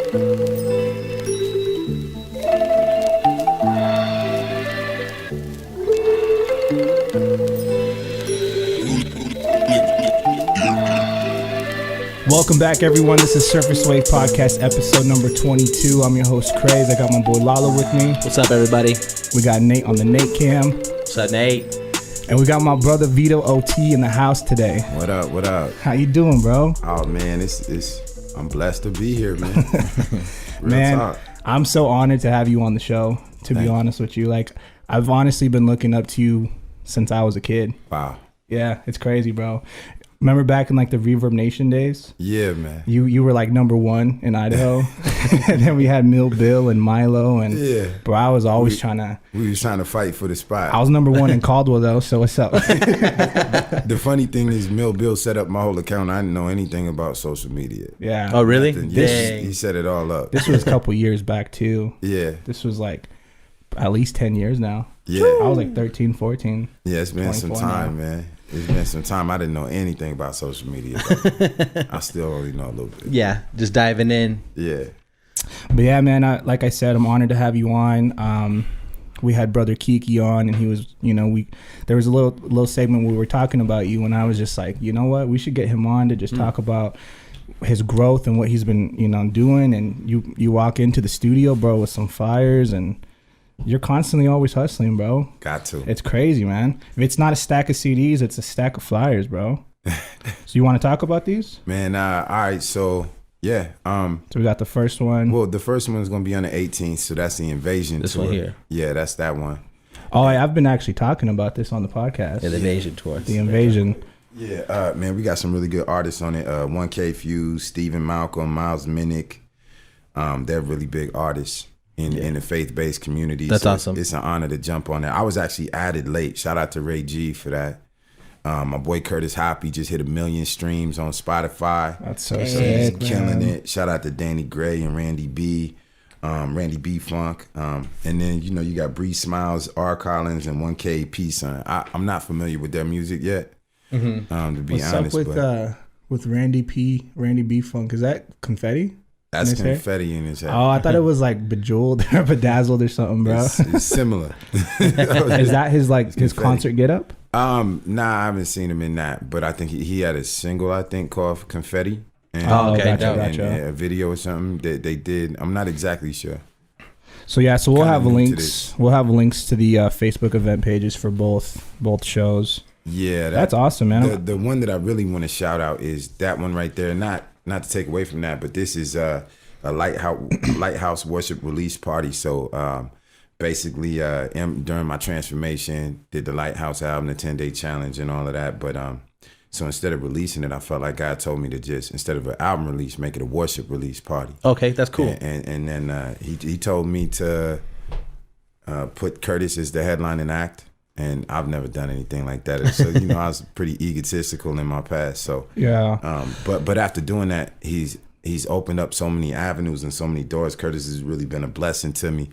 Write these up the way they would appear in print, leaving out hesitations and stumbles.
Welcome back, everyone. This is Surface Wave Podcast, episode number 22. I'm your host, Craze. I got my boy LALO with me. What's up, everybody? We got Nate on the Nate cam. What's up, Nate? And we got my brother Vito OT in the house today. What up? What up? How you doing, bro? Oh man, I'm blessed to be here, man. Man, talk. I'm so honored to have you on the show. To be honest with you, like I've honestly been looking up to you since I was a kid. Wow. Yeah, it's crazy, bro. Remember back in like the Reverb Nation days? Yeah, man. You were like number one in Idaho. And then we had Mill Bill and Milo and bro, I was always we was trying to fight for the spot. I was number one in Caldwell though, so what's up? The funny thing is Mill Bill set up my whole account. I didn't know anything about social media. Yeah. Oh really? He set it all up. This was a couple years back too. Yeah. This was like at least 10 years now. Yeah. I was like 13, 14. Yeah, it's been some time, man. It's been some time. I didn't know anything about social media. I still only know a little bit. Yeah, just diving in. Yeah. But yeah, man, like I said, I'm honored to have you on. We had brother Kiki on, and he was, there was a little segment where we were talking about you, and I was just like, you know what, we should get him on to just talk about his growth and what he's been, doing. And you walk into the studio, bro, with some fires, and you're constantly always hustling, bro. Got to. It's crazy, man. If it's not a stack of CDs, it's a stack of flyers, bro. So you want to talk about these? Man, all right, so yeah. So we got the first one. Well, the first one is gonna be on the 18th, so that's the Invasion This tour. one here. Yeah, that's that one. Oh, I've been actually talking about this on the podcast. Yeah, the Invasion tour. The Invasion. Yeah, man, we got some really good artists on it. 1K Fuse, Stephen Malcolm, Miles Minnick. They're really big artists in the faith-based community. That's awesome. It's an honor to jump on that. I was actually added late. Shout out to Ray G for that. My boy Curtis Hoppy just hit 1 million streams on Spotify. That's so He's sick, killing man. it. Shout out to Danny Gray and Randy B. Randy B Funk. And then, you got Bree Smiles, R. Collins, and 1K P Son. I'm not familiar with their music yet, to be What's honest. up with Randy B Funk? Is that confetti? That's in his confetti in his head. Oh, I thought it was like Bejeweled or Bedazzled or something, bro. It's similar. Is that his concert get up? Nah, I haven't seen him in that, but I think he had a single, I think, called Confetti. And, okay, gotcha. and a video or something that they did. I'm not exactly sure. So yeah, so we'll Kinda have new to links. this. We'll have links to the Facebook event pages for both shows. Yeah, That's awesome, man. The one that I really want to shout out is that one right there. Not to take away from that, but this is a lighthouse worship release party. So basically, during my transformation, did the Lighthouse album, the 10-day challenge, and all of that. But so instead of releasing it, I felt like God told me to just, instead of an album release, make it a worship release party. Okay, that's cool. And then he told me to put Curtis as the headlining act. And I've never done anything like that. So, I was pretty egotistical in my past. So, Yeah. But after doing that, he's opened up so many avenues and so many doors. Curtis has really been a blessing to me.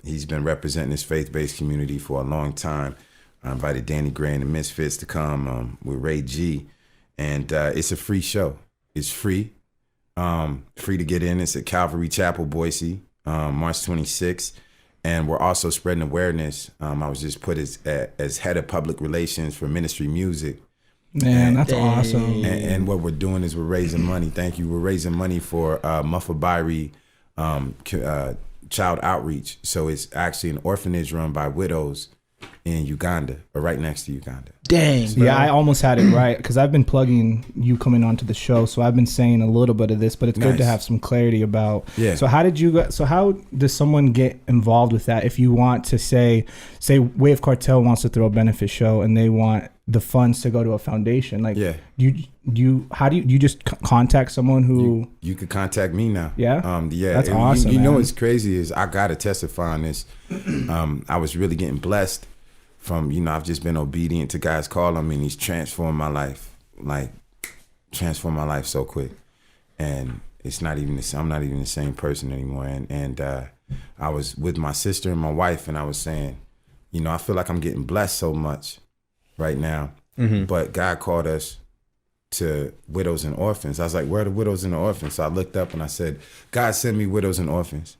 He's been representing his faith-based community for a long time. I invited Danny Gray and the Misfits to come with Ray G. And it's a free show. It's free. Free to get in. It's at Calvary Chapel, Boise, March 26th. And we're also spreading awareness. I was just put as head of public relations for Ministry Music. Man, that's awesome. And what we're doing is we're raising money. Thank you. We're raising money for Mufabiri Child Outreach. So it's actually an orphanage run by widows in Uganda, or right next to Uganda. Dang, bro. Yeah, I almost had it right because I've been plugging you coming onto the show, so I've been saying a little bit of this, but it's good to have some clarity about. Yeah. So how does someone get involved with that? If you want to say Wave Cartel wants to throw a benefit show and they want the funds to go to a foundation, like, Yeah. how do you just contact someone who? You could contact me now. Yeah? Yeah. That's And awesome, You know man. what's crazy is I gotta testify on this. I was really getting blessed from, I've just been obedient to God's call on me, and he's transformed my life, so quick. And I'm not even the same person anymore. And I was with my sister and my wife, and I was saying, I feel like I'm getting blessed so much right now. Mm-hmm. But God called us to widows and orphans. I was like, where are the widows and the orphans? So I looked up and I said, God, send me widows and orphans.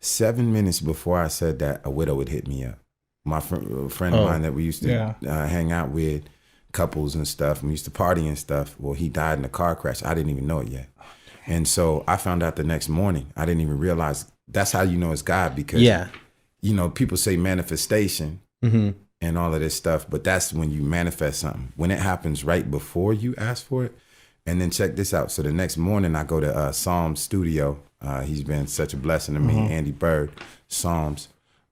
7 minutes before I said that, a widow would hit me up. My friend of mine that we used to hang out with, couples and stuff, and we used to party and stuff. Well, he died in a car crash. I didn't even know it yet. And so I found out the next morning. I didn't even realize. That's how you know it's God, because, you know, people say manifestation and all of this stuff, but that's when you manifest something. When it happens right before you ask for it. And then check this out. So the next morning I go to Psalms studio. He's been such a blessing to me, Andy Bird, Psalms.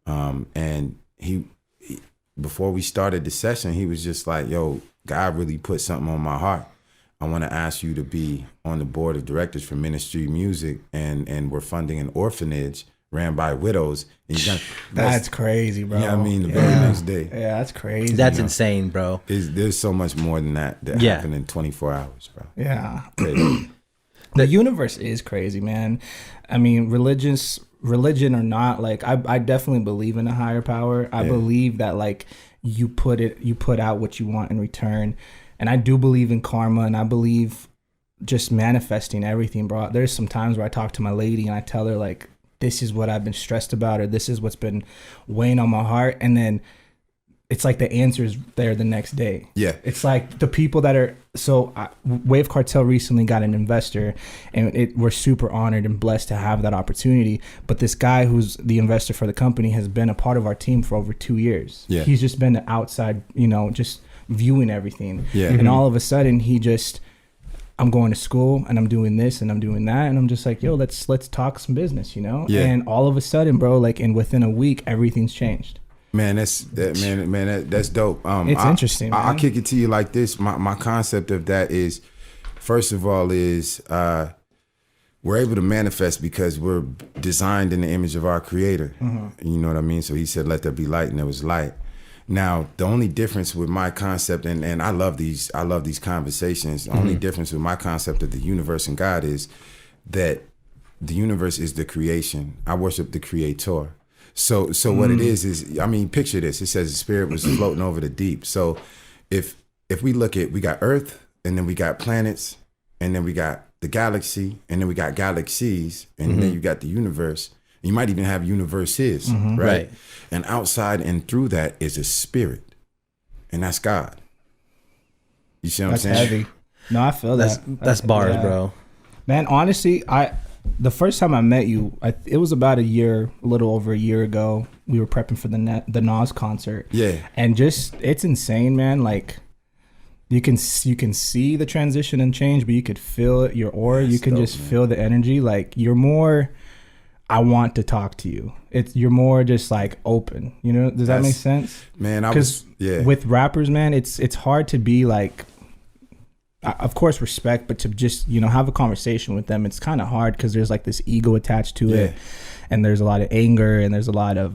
And he, before we started the session, he was just like, yo, God really put something on my heart. I want to ask you to be on the board of directors for Ministry Music, and we're funding an orphanage ran by widows. And that's crazy, bro. Yeah, I mean, the very next day. Yeah, that's crazy. That's insane, bro. There's so much more than that happened in 24 hours, bro. Yeah. The universe is crazy, man. I mean, religion or not, like I definitely believe in a higher power. I believe that like you put out what you want in return. And I do believe in karma, and I believe just manifesting everything, bro. There's some times where I talk to my lady and I tell her like, this is what I've been stressed about, or this is what's been weighing on my heart. And then it's like the answer is there the next day. Yeah. It's like the people that are, Wave Cartel recently got an investor, and we're super honored and blessed to have that opportunity. But this guy who's the investor for the company has been a part of our team for over 2 years. Yeah. He's just been outside, just viewing everything. Yeah. And all of a sudden I'm going to school and I'm doing this and I'm doing that. And I'm just like, yo, let's talk some business, Yeah. And all of a sudden, bro, like, and within a week, everything's changed. Man, that's dope. It's interesting. I'll kick it to you like this. My concept of that is, first of all, we're able to manifest because we're designed in the image of our Creator. You know what I mean? So He said, "Let there be light," and there was light. Now, the only difference with my concept, and I love these conversations. The only difference with my concept of the universe and God is that the universe is the creation. I worship the Creator. So what it is, I mean, picture this. It says the spirit was floating over the deep. So if we look at, we got Earth, and then we got planets, and then we got the galaxy, and then we got galaxies, and then you got the universe. You might even have universes, right? And outside and through that is a spirit, and that's God. You see what I'm saying? That's heavy. No, I feel that. That's bars, bro. Man, honestly, the first time I met you, it was about a little over a year ago. We were prepping for the Nas concert. Yeah. And it's insane, man. Like, you can see the transition and change, but you could feel it, your aura. You can just feel the energy. Like, you're more, I want to talk to you. You're more just like open. Does that make sense? Man, with rappers, man, it's hard to be like, of course, respect, but to just, have a conversation with them, it's kind of hard because there's like this ego attached to it, and there's a lot of anger, and there's a lot of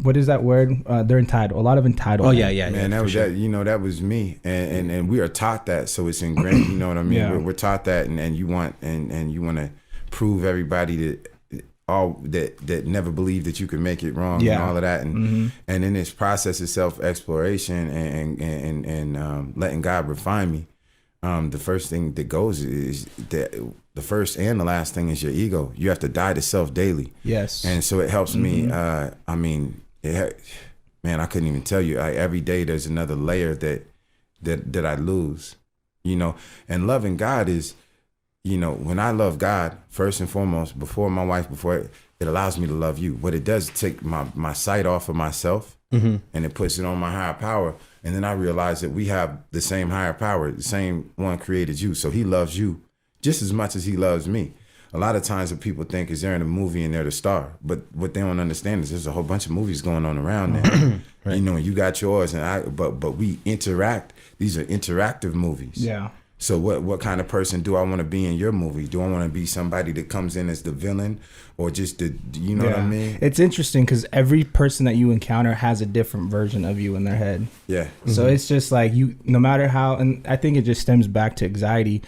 what is that word? They're entitled. A lot of entitlement. Oh yeah. Man, that was me, and we are taught that, so it's ingrained. You know what I mean? Yeah. We're taught that, and you want to prove everybody that never believed that you could make it wrong, and all of that, and in this process of self-exploration and letting God refine me, the first thing that goes is that the first and the last thing is your ego. You have to die to self daily. Yes. And so it helps me. I couldn't even tell you. Every day there's another layer that I lose, and loving God is, when I love God, first and foremost, before my wife, it allows me to love you. What it does is take my sight off of myself, and it puts it on my higher power. And then I realize that we have the same higher power, the same one created you. So He loves you just as much as He loves me. A lot of times what people think is they're in a movie and they're the star. But what they don't understand is there's a whole bunch of movies going on around there. Right. You got yours, but we interact. These are interactive movies. Yeah. So what kind of person do I want to be in your movie? Do I want to be somebody that comes in as the villain, or just what I mean? It's interesting because every person that you encounter has a different version of you in their head. Yeah. So it's just like no matter how, and I think it just stems back to anxiety.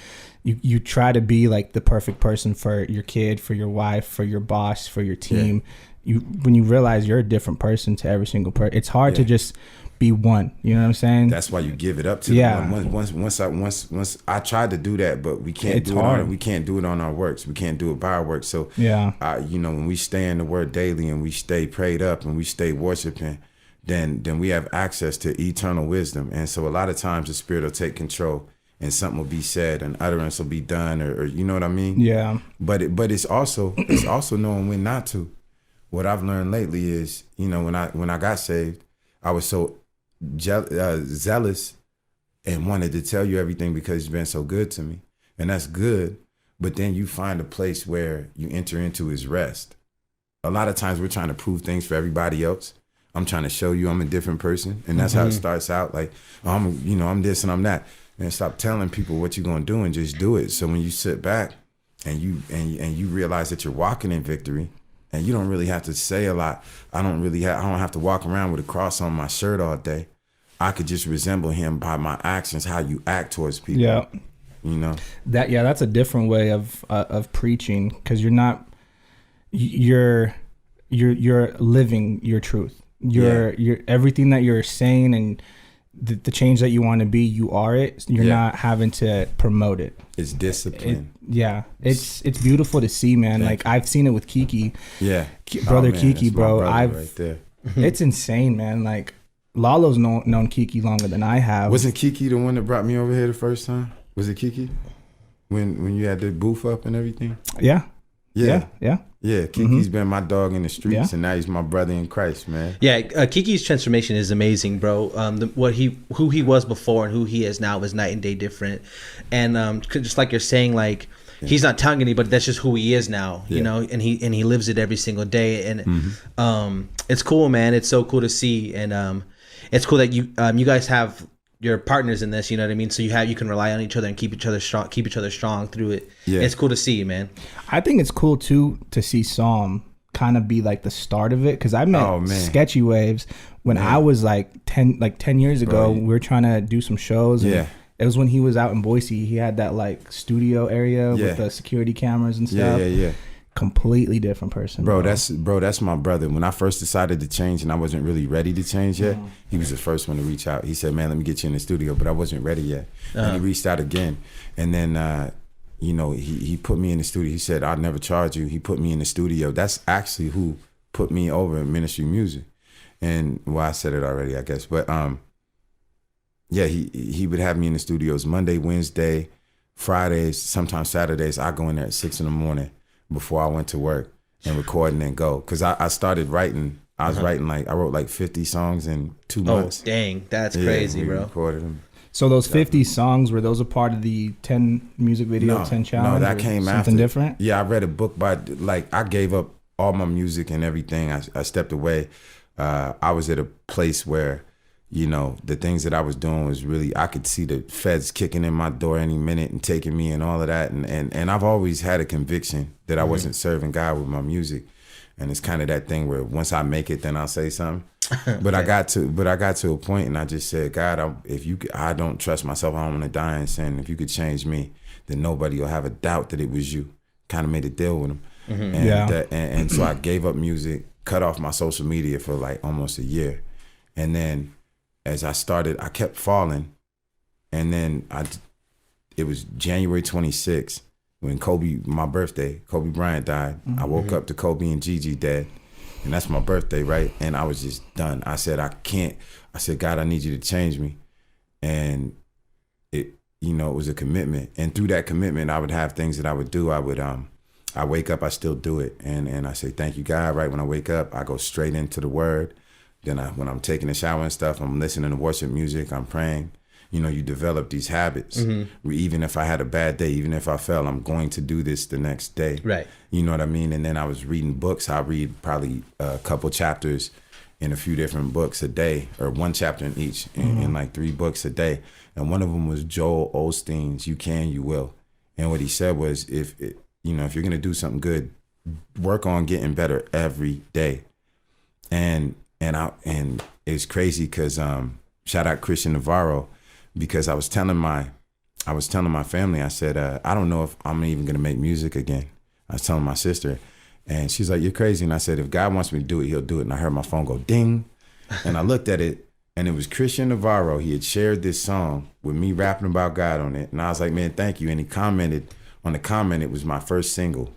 You try to be like the perfect person for your kid, for your wife, for your boss, for your team. Yeah. When you realize you're a different person to every single person, it's hard to just be one. You know what I'm saying? That's why you give it up to Yeah. the one. Once I tried to do that, but we can't It's do hard. it. We can't do it on our works. We can't do it by our works. So Yeah. when we stay in the Word daily and we stay prayed up and we stay worshiping, then we have access to eternal wisdom. And so a lot of times the Spirit will take control, and something will be said, and utterance will be done, or you know what I mean? Yeah. But it's also knowing when not to. What I've learned lately is, when I got saved, I was so zealous and wanted to tell you everything because you've been so good to me, and that's good. But then you find a place where you enter into his rest. A lot of times we're trying to prove things for everybody else. I'm trying to show you I'm a different person, and that's how it starts out. Like, I'm this and I'm that. And stop telling people what you're gonna do and just do it. So when you sit back and you realize that you're walking in victory, and you don't really have to say a lot. I don't have to walk around with a cross on my shirt all day. I could just resemble him by my actions, how you act towards people. Yeah. That's a different way of preaching, because you're living your truth. You're everything that you're saying and the change that you want to be, you are it. You're not having to promote it. It's discipline. It's beautiful to see, man. Like I've seen it with Kiki. Yeah. Brother Kiki, bro. Right there. It's insane, man. Like LALO's known Kiki longer than I have. Wasn't Kiki the one that brought me over here the first time? Was it Kiki? When you had the booth up and everything? Yeah. Kiki's been my dog in the streets, and now he's my brother in Christ, man. Yeah, Kiki's transformation is amazing, bro. Who he was before and who he is now is night and day different. And just like you're saying, like he's not telling anybody, that's just who he is now, you know, and he lives it every single day. And it's cool, man. It's so cool to see, and it's cool that you guys have your partners in this, you know what I mean? So you can rely on each other and keep each other strong through it. Yeah. It's cool to see, man. I think it's cool too to see Psalm kind of be like the start of it, because I met Sketchy Waves when I was like 10 years ago. We were trying to do some shows. And it was when he was out in Boise. He had that like studio area with the security cameras and stuff. Yeah. Completely different person, bro. That's my brother. When I first decided to change and I wasn't really ready to change yet, he was the first one to reach out. He said, man, let me get you in the studio, but I wasn't ready yet. And he reached out again, and then he put me in the studio. He said, I'll never charge you. He put me in the studio. That's actually who put me over in ministry music. And I said it already, I guess, but he would have me in the studios Monday, Wednesday, Fridays, sometimes Saturdays. I go in there at 6 a.m. before I went to work and record and then go. Because I started writing. I was writing I wrote like 50 songs in 2 months. Oh, dang. That's crazy, bro. Recorded them. So those 50 songs, were those a part of the 10 music video, 10 challenge? No, that came something after. Something different? Yeah, I read a book by, I gave up all my music and everything. I stepped away. I was at a place where, the things that I was doing was really, I could see the feds kicking in my door any minute and taking me and all of that. And I've always had a conviction that I wasn't serving God with my music. And it's kind of that thing where once I make it, then I'll say something. But I got to a point and I just said, God, I don't trust myself. I don't want to die in sin. If you could change me, then nobody will have a doubt that it was you. Kind of made a deal with him. And so I gave up music, cut off my social media for like almost a year. And then as I kept falling. And then it was January 26th when my birthday, Kobe Bryant died. I woke up to Kobe and Gigi dead. And that's my birthday, right? And I was just done. I said, I can't. I said, God, I need you to change me. And it was a commitment. And through that commitment, I would have things that I would do. I wake up, I still do it. And I say, thank you, God. Right when I wake up, I go straight into the word. Then when I'm taking a shower and stuff, I'm listening to worship music, I'm praying. You develop these habits. Even if I had a bad day, even if I fell, I'm going to do this the next day. Right. You know what I mean? And then I was reading books. I read probably a couple chapters in a few different books a day, or one chapter in each, in like 3 books a day. And one of them was Joel Osteen's You Can, You Will. And what he said was, if you're going to do something good, work on getting better every day. And it's crazy because shout out Christian Navarro, because I was telling my family, I said, I don't know if I'm even gonna make music again. I was telling my sister, and she's like, you're crazy. And I said, if God wants me to do it, he'll do it. And I heard my phone go ding, and I looked at it, And it was Christian Navarro. He had shared this song with me rapping about God on it. And I was like, man, thank you. And he commented on the comment, it was my first single,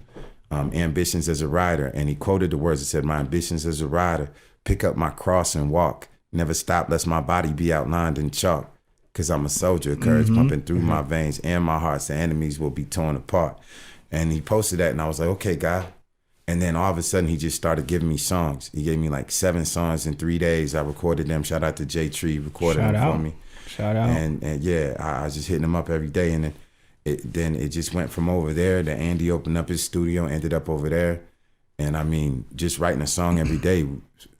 Ambitions as a Rider. And he quoted the words. It said, my ambitions as a rider, pick up my cross and walk. Never stop, lest my body be outlined in chalk. Because I'm a soldier, courage pumping through my veins and my heart. The enemies will be torn apart. And he posted that and I was like, okay, God. And then all of a sudden, he just started giving me songs. He gave me like 7 songs in 3 days. I recorded them. Shout out to J Tree, recorded them for me. Shout out. And yeah, I was just hitting them up every day. And then it just went from over there. Then Andy opened up his studio, ended up over there. And I mean, just writing a song every day.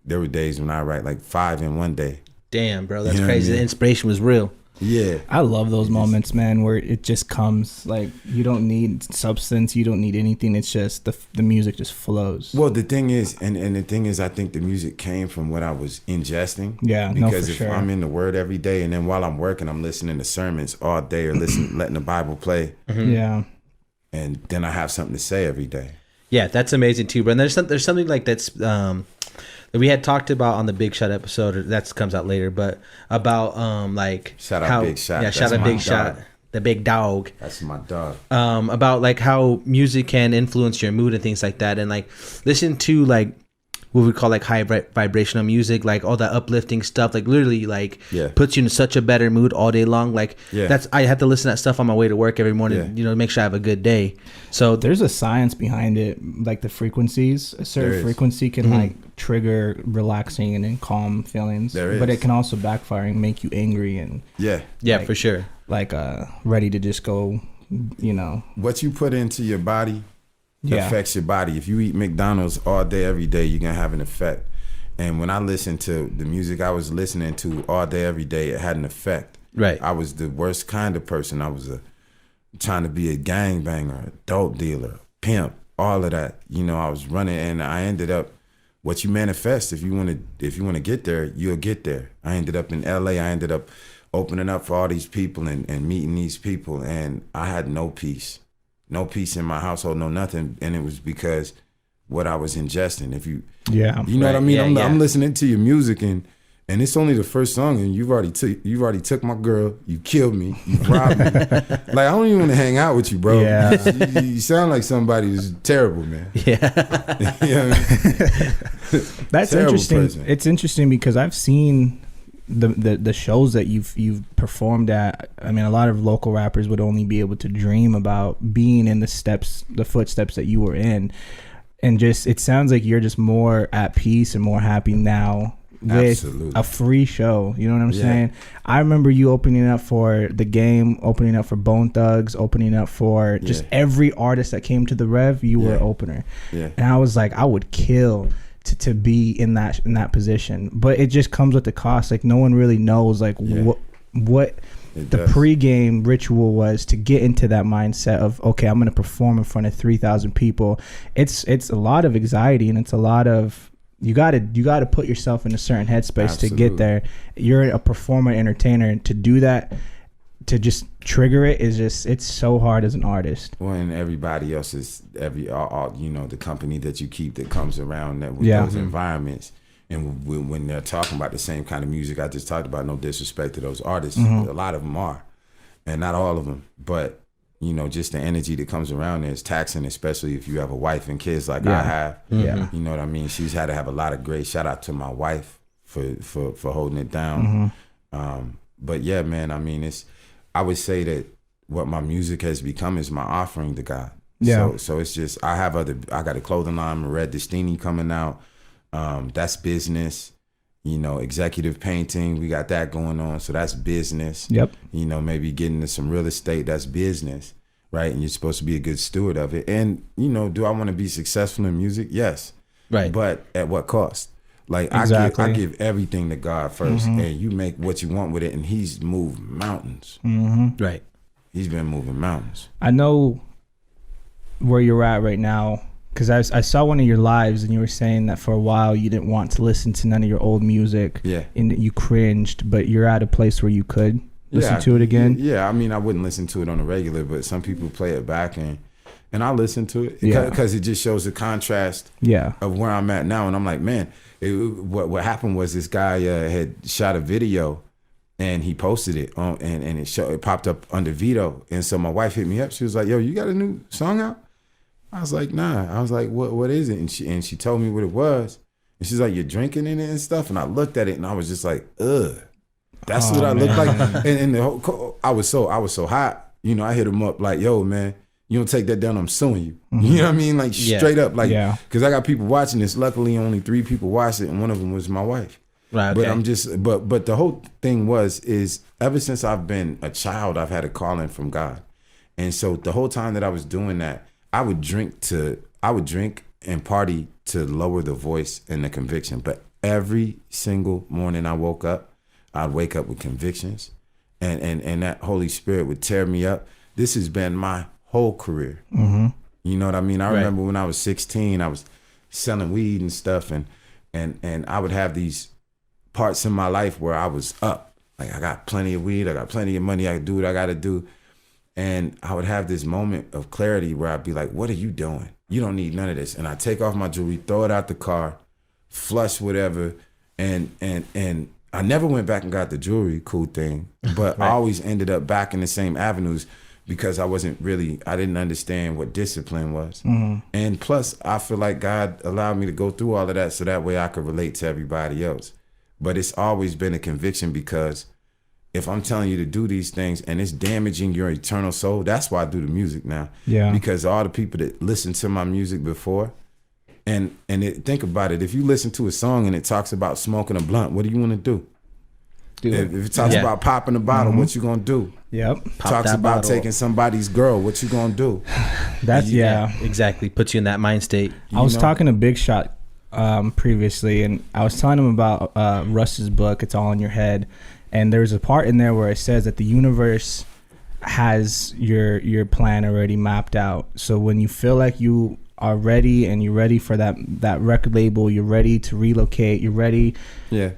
There were days when I write like 5 in one day. Damn, bro, that's crazy. The inspiration was real. Yeah. I love those moments, man, where it just comes. Like, you don't need substance, you don't need anything. It's just the music just flows. Well, the thing is, and the thing is, I think the music came from what I was ingesting. Yeah, because no, for if I'm in the Word every day, and then while I'm working, I'm listening to sermons all day, or letting the Bible play. Yeah, and then I have something to say every day. Yeah, that's amazing too, bro. And there's something like that's that we had talked about on the Big Shot episode. Or that comes out later, but about like shout out Big Shot. Yeah, shout out Big Shot, the big dog. That's my dog. About like how music can influence your mood and things like that, and like listen to like what we call like high vibrational music, like all that uplifting stuff, like literally like puts you in such a better mood all day long. Like that's, I have to listen to that stuff on my way to work every morning, you know, to make sure I have a good day. So there's a science behind it, like the frequencies. A certain frequency can like trigger relaxing and then calm feelings, but it can also backfire and make you angry and like, for sure, like ready to just go, you know. What you put into your body affects your body. If you eat McDonald's all day, every day, you're going to have an effect. And when I listened to the music I was listening to all day, every day, it had an effect. Right. I was the worst kind of person. I was trying to be a gangbanger, a dope dealer, a pimp, all of that. You know, I was running, and I ended up, what you manifest, if you want to get there, you'll get there. I ended up in LA. I ended up opening up for all these people and meeting these people, and I had no peace. No peace in my household, no nothing, and it was because what I was ingesting. If you know what I mean. I'm listening to your music, and it's only the first song, and you've already took my girl, you killed me, you robbed me. Like, I don't even want to hang out with you, bro. Yeah. you sound like somebody who's terrible, man. Yeah. You know what I mean? That's terrible interesting. Person. It's interesting because I've seen the shows that you've performed at. I mean, a lot of local rappers would only be able to dream about being in the footsteps that you were in, and just it sounds like you're just more at peace and more happy now with a free show. You know what I'm saying? I remember you opening up for The Game, opening up for Bone Thugs, opening up for just every artist that came to the Rev. You were an opener, and I was like, I would kill to be in that position, but it just comes with the cost. Like, no one really knows like what the pregame ritual was to get into that mindset of, okay, I'm going to perform in front of 3,000 people. It's a lot of anxiety, and it's a lot of, you got to put yourself in a certain headspace to get there. You're a performer, entertainer, and to do that, to just trigger it is just, it's so hard as an artist. Well, and everybody else is all you know, the company that you keep that comes around that with those environments, and when they're talking about the same kind of music I just talked about, no disrespect to those artists, a lot of them are, and not all of them, but you know, just the energy that comes around there is taxing, especially if you have a wife and kids like I have. You know what I mean? She's had to have a lot of grace. Shout out to my wife for holding it down. But yeah, man, I mean, I would say that what my music has become is my offering to God. So it's just, I got a clothing line, Red Destini, coming out. That's business. You know, executive painting, we got that going on. So that's business. Yep. You know, maybe getting into some real estate, that's business, right? And you're supposed to be a good steward of it. And, you know, do I want to be successful in music? Yes. Right. But at what cost? Like, exactly. I give everything to God first, and you make what you want with it. And he's moved mountains. Right. He's been moving mountains. I know where you're at right now, because I saw one of your lives, and you were saying that for a while you didn't want to listen to none of your old music. Yeah. And that you cringed, but you're at a place where you could listen to it again. Yeah, I mean, I wouldn't listen to it on a regular, but some people play it back, and and I listen to it Yeah. because it just shows the contrast Yeah. of where I'm at now. And I'm like, man, what happened was this guy had shot a video and he posted it on, and it popped up under Vito. And so my wife hit me up. She was like, yo, you got a new song out? I was like, nah. I was like, what is it? And she told me what it was. And she's like, you're drinking in it and stuff. And I looked at it and I was just like, ugh. That's what I look like. And the whole, I was so hot. You know, I hit him up like, yo, man, you don't take that down, I'm suing you. You know what I mean? Like straight up. Like, because I got people watching this. Luckily, only 3 people watched it, and one of them was my wife. Right. Okay. But I'm just, but the whole thing is ever since I've been a child, I've had a calling from God. And so the whole time that I was doing that, I would drink and party to lower the voice and the conviction. But every single morning I woke up, I'd wake up with convictions, and that Holy Spirit would tear me up. This has been my whole career. Mm-hmm. You know what I mean? I remember when I was 16, I was selling weed and stuff, and I would have these parts in my life where I was up. Like, I got plenty of weed, I got plenty of money, I can do what I got to do. And I would have this moment of clarity where I'd be like, what are you doing? You don't need none of this. And I take off my jewelry, throw it out the car, flush whatever, and I never went back and got the jewelry, cool thing, but I always ended up back in the same avenues because I didn't understand what discipline was. Mm-hmm. And plus, I feel like God allowed me to go through all of that so that way I could relate to everybody else. But it's always been a conviction, because if I'm telling you to do these things and it's damaging your eternal soul, that's why I do the music now. Yeah. Because all the people that listened to my music before, and think about it, if you listen to a song and it talks about smoking a blunt, what do you want to do? If it talks about popping a bottle, what you gonna do? Yep. Talks about taking somebody's girl, what you gonna do? That's exactly. Puts you in that mind state. I was talking to Big Shot previously, and I was telling him about Russ's book, It's All in Your Head, and there's a part in there where it says that the universe has your plan already mapped out. So when you feel like you are ready and you're ready for that record label, you're ready to relocate, you're ready. Yeah.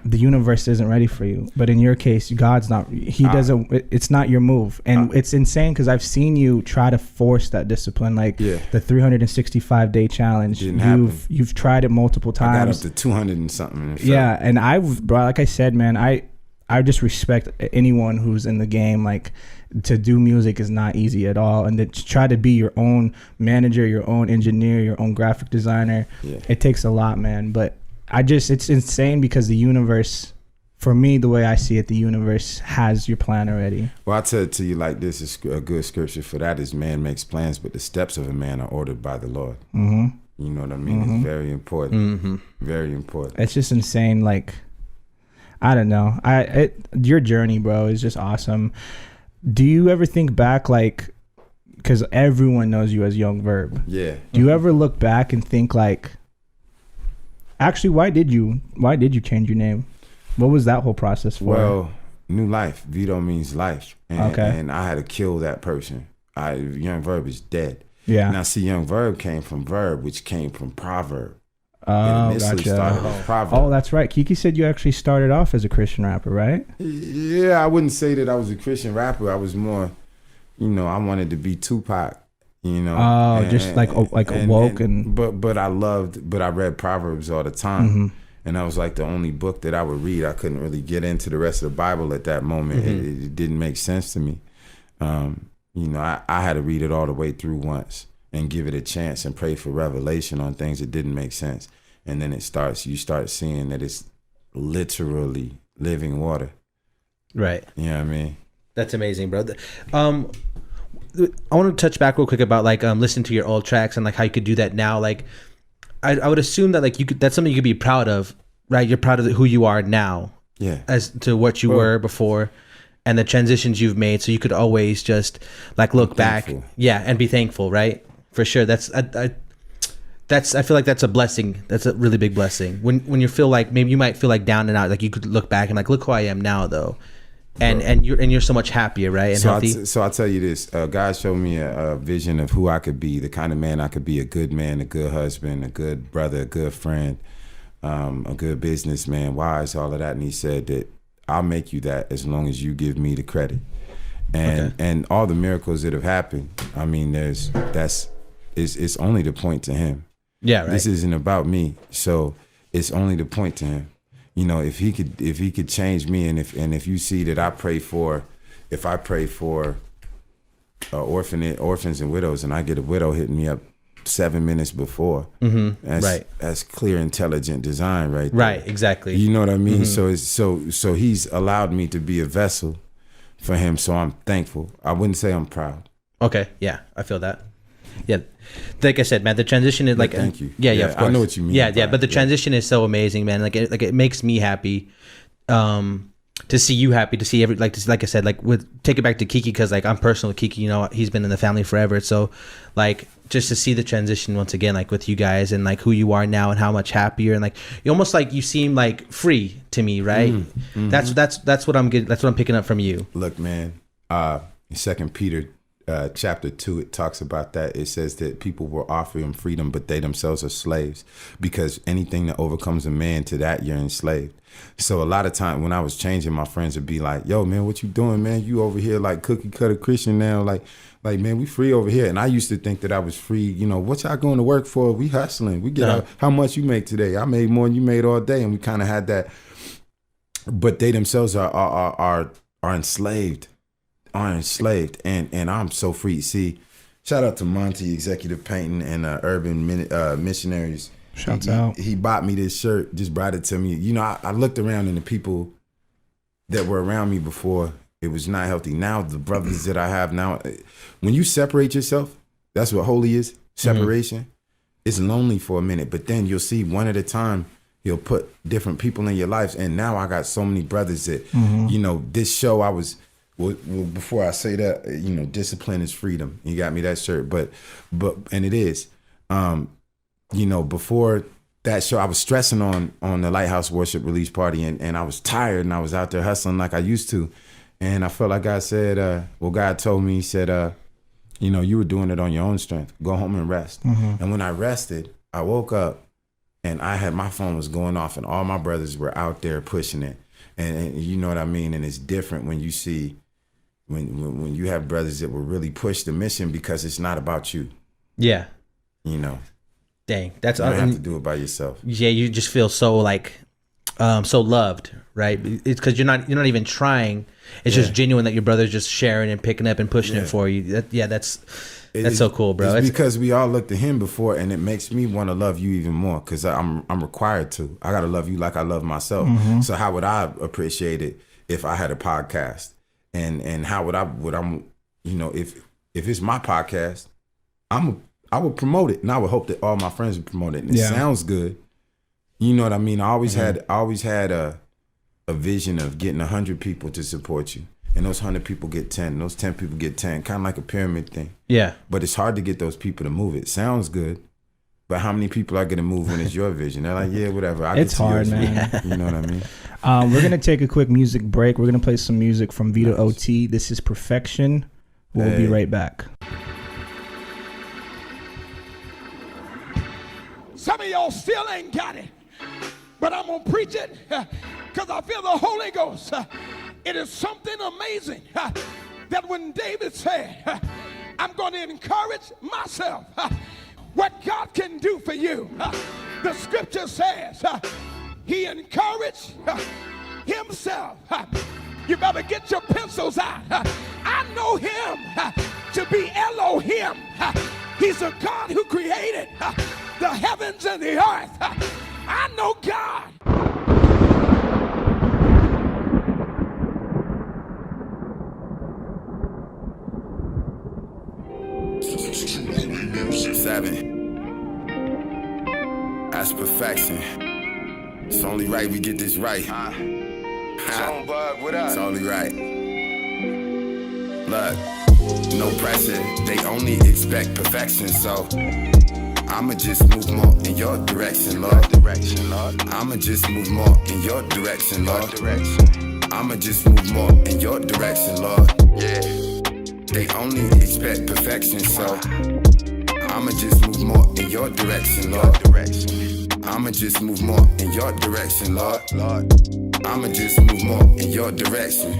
The universe isn't ready for you. But in your case, God's not, it's not your move. And it's insane because I've seen you try to force that discipline, like the 365-day challenge. You've tried it multiple times. I got up to 200 and something. Yeah. And like I said, man, I just respect anyone who's in the game. Like, to do music is not easy at all. And to try to be your own manager, your own engineer, your own graphic designer, it takes a lot, man. But it's insane because the universe, for me, the way I see it, the universe has your plan already. Well, I'll tell it to you like this, is a good scripture for that is, man makes plans, but the steps of a man are ordered by the Lord. Mm-hmm. You know what I mean? Mm-hmm. It's very important. Mm-hmm. Very important. It's just insane. Like, I don't know. Your journey, bro, is just awesome. Do you ever think back, like, because everyone knows you as Young Verb. Yeah. Do you ever look back and think like, actually, why did you change your name? What was that whole process for? Well, new life. Vito means life. And I had to kill that person. Young Verb is dead. Yeah. Now, see, Young Verb came from verb, which came from proverb. Oh, gotcha. Oh, that's right. Kiki said you actually started off as a Christian rapper, right? Yeah, I wouldn't say that I was a Christian rapper. I was more, I wanted to be Tupac. Woke and but I read Proverbs all the time. Mm-hmm. And that was like the only book that I would read. I couldn't really get into the rest of the Bible at that moment. Mm-hmm. It didn't make sense to me. I had to read it all the way through once and give it a chance and pray for revelation on things that didn't make sense. And then you start seeing that it's literally living water. Right. You know what I mean? That's amazing, bro. I want to touch back real quick about like listening to your old tracks and like how you could do that now. Like, I would assume that like that's something you could be proud of, right? You're proud of who you are now, as to what you were before, and the transitions you've made. So you could always just like look back, and be thankful, right? For sure. I feel like that's a blessing. That's a really big blessing. When you feel like maybe you might feel like down and out, like you could look back and like, look who I am now, though. And you're so much happier, right? And healthy. So I'll tell you this. God showed me a vision of who I could be, the kind of man I could be, a good man, a good husband, a good brother, a good friend, a good businessman, wise, all of that. And he said that I'll make you that as long as you give me the credit. and all the miracles that have happened. I mean, it's only to point to him. Yeah, right. This isn't about me, so it's only to point to him. You know, if he could change me, and if you see that I pray for orphans and widows, and I get a widow hitting me up 7 minutes before, that's clear, intelligent design, right there. Right, exactly. You know what I mean? So he's allowed me to be a vessel for him. So I'm thankful. I wouldn't say I'm proud. Okay, yeah, I feel that. Yeah, like I said, man, the transition is like, thank you. Yeah, of course. I know what you mean. Yeah, but the transition is so amazing, man. Like it makes me happy. To see you happy, to see like I said, like take it back to Kiki, because like I'm personal with Kiki, you know, he's been in the family forever. So like just to see the transition once again, like with you guys, and like who you are now and how much happier, and like you almost like you seem like free to me, right? That's what I'm getting. That's what I'm picking up from you. Look, man, in 2 Peter chapter 2, it talks about that. It says that people will offer him freedom, but they themselves are slaves, because anything that overcomes a man, to that you're enslaved. So a lot of time when I was changing, my friends would be like, yo, man, what you doing, man? You over here like cookie cutter Christian now, like man, we free over here. And I used to think that I was free. You know, what y'all going to work for? We hustling. We get out. How much you make today? I made more than you made all day. And we kind of had that, but they themselves are enslaved. And I'm so free. See, shout out to Monty, Executive Painting, and Urban Missionaries. Shouts out. He bought me this shirt, just brought it to me. You know, I looked around, and the people that were around me before, it was not healthy. Now the brothers that I have now, when you separate yourself, that's what holy is, separation. It's lonely for a minute, but then you'll see one at a time, he'll put different people in your lives. And now I got so many brothers that, you know, this show well, before I say that, you know, discipline is freedom. You got me that shirt, but and it is. You know, before that show, I was stressing on the Lighthouse Worship Release Party, and I was tired, and I was out there hustling like I used to. And I felt like God said, God told me, he said, you know, you were doing it on your own strength. Go home and rest. And when I rested, I woke up, and my phone was going off, and all my brothers were out there pushing it. And you know what I mean? And it's different when you see, when you have brothers that will really push the mission, because it's not about you. Yeah. You know. Dang, that's you don't have to do it by yourself. Yeah, you just feel so like, so loved, right? It's because you're not even trying. It's just genuine that your brother's just sharing and picking up and pushing it for you. That's so cool, bro. It's because we all looked at him before, and it makes me want to love you even more, because I'm required to. I gotta love you like I love myself. So how would I appreciate it if I had a podcast? And how would I'm you know, if it's my podcast, I would promote it, and I would hope that all my friends would promote it. And it sounds good. You know what I mean? I always had a vision of getting 100 people to support you. And those 100 people get 10. Those 10 people get 10. Kind of like a pyramid thing. Yeah. But it's hard to get those people to move. It sounds good, but how many people are going to move when it's your vision? They're like, yeah, whatever. It's hard, man. Yeah. You know what I mean? We're going to take a quick music break. We're going to play some music from Vito OT. This is Perfection. We'll be right back. Some of y'all still ain't got it, but I'm going to preach it because I feel the Holy Ghost. It is something amazing that when David said, I'm going to encourage myself, what God can do for you. The scripture says he encouraged himself. You better get your pencils out. I know him to be Elohim. He's a God who created the heavens and the earth. I know God. Seven. That's perfection. It's only right we get this right. It's only right. Look, no pressure. They only expect perfection, so I'ma just move more in your direction, Lord. I'ma just move more in your direction, Lord. I'ma just move more in your direction, Lord. Yeah. They only expect perfection, so I'ma just move more in your direction, Lord. I'ma just move more in your direction, Lord. I'ma just move more in your direction.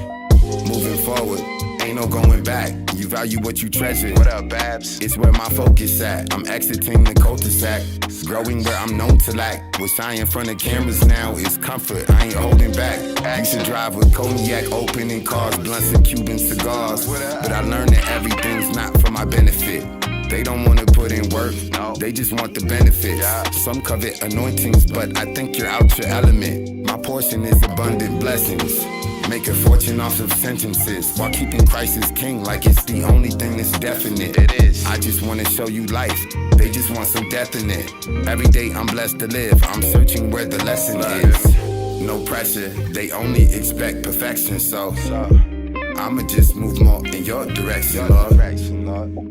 Moving forward, ain't no going back. You value what you treasure. What up, Babs? It's where my focus at. I'm exiting the cul-de-sac, growing where I'm known to lack. What's I in front of cameras now is comfort. I ain't holding back. You should drive with cognac, opening cars, blunts and Cuban cigars. But I learned that everything's not for my benefit. They don't want to put in work, no. They just want the benefits. Yeah. Some covet anointings, but I think you're out your element. My portion is abundant blessings. Make a fortune off of sentences while keeping Christ as king like it's the only thing that's definite. It is. I just want to show you life. They just want some death in it. Every day I'm blessed to live. I'm searching where the lesson is. No pressure. They only expect perfection. So I'ma just move more in your direction, Lord.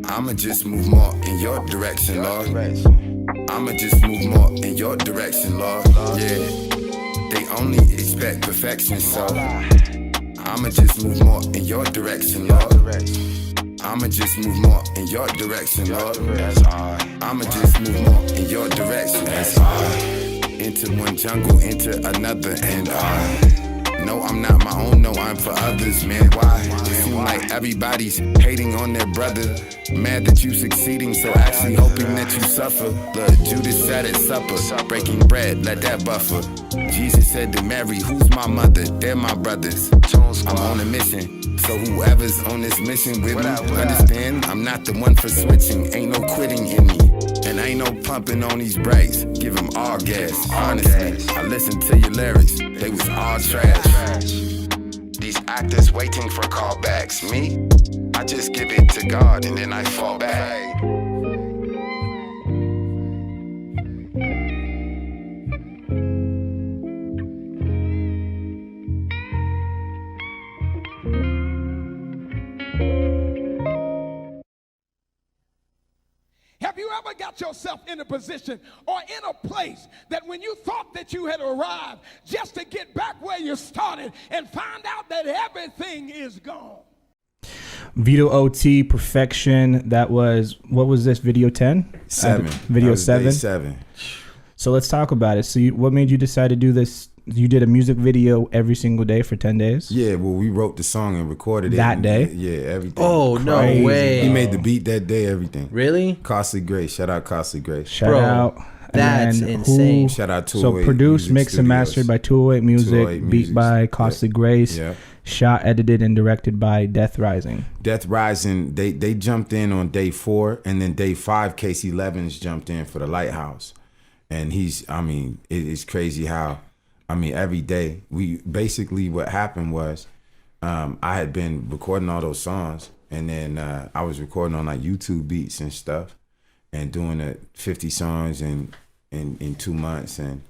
I'ma just move more in your direction, Lord. I'ma just move more in your direction, Lord. Yeah. They only expect perfection, so I'ma just move more in your direction, Lord. I'ma just move more in your direction, Lord. I'ma just move more in your direction. That's into one jungle, into another, and no, I'm not my own, no, I'm for others, man. Why? It seems like everybody's hating on their brother. Mad that you succeeding, so actually hoping that you suffer. Look, Judas sat at supper, breaking bread, let that buffer. Jesus said to Mary, who's my mother? They're my brothers. I'm on a mission, so whoever's on this mission with me, understand, I'm not the one for switching. Ain't no quitting in me, and ain't no pumping on these brakes. Give them all gas, honestly. I listened to your lyrics, they was all trash. These actors waiting for callbacks. Me, I just give it to God and then I fall back. Have you ever got yourself in a position or in a place that when you thought that you had arrived just to get back where you started and find out that everything is gone? Vito OT, Perfection. That was, what was this, video 10? 7. Video 7? 7. So let's talk about it. So what made you decide to do this? You did a music video every single day for 10 days? Yeah, well, we wrote the song and recorded it. That day? Yeah, everything. Oh, no way. He made the beat that day, everything. Really? Costly Grace. Shout out Costly Grace. Shout out. That's insane. Shout out 208 So produced, Music mixed, and Studios. mastered by 208 Music, 208 beat Music. by Costly Grace, Yeah. shot, edited, and directed by Death Rising. Death Rising, they jumped in on day 4, and then day 5, Casey Levins jumped in for the Lighthouse. And it's crazy how, every day, what happened was, I had been recording all those songs, and then I was recording on like YouTube beats and stuff, and doing 50 songs in 2 months, and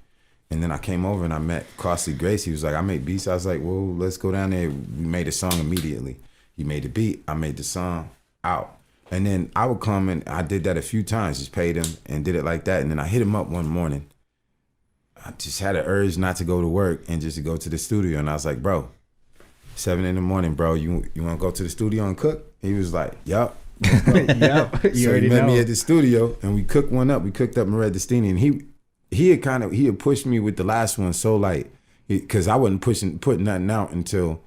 then I came over and I met Costly Grace. He was like, I make beats. I was like, well, let's go down there. We made a song immediately. He made the beat. I made the song out. And then I would come and I did that a few times, just paid him and did it like that. And then I hit him up one morning. I just had an urge not to go to work and just to go to the studio. And I was like, bro, 7 a.m, bro, you want to go to the studio and cook? He was like, yup. Yep. So he met me at the studio and we cooked one up. We cooked up Mared Destini, and he had pushed me with the last one, so like, because I wasn't putting nothing out until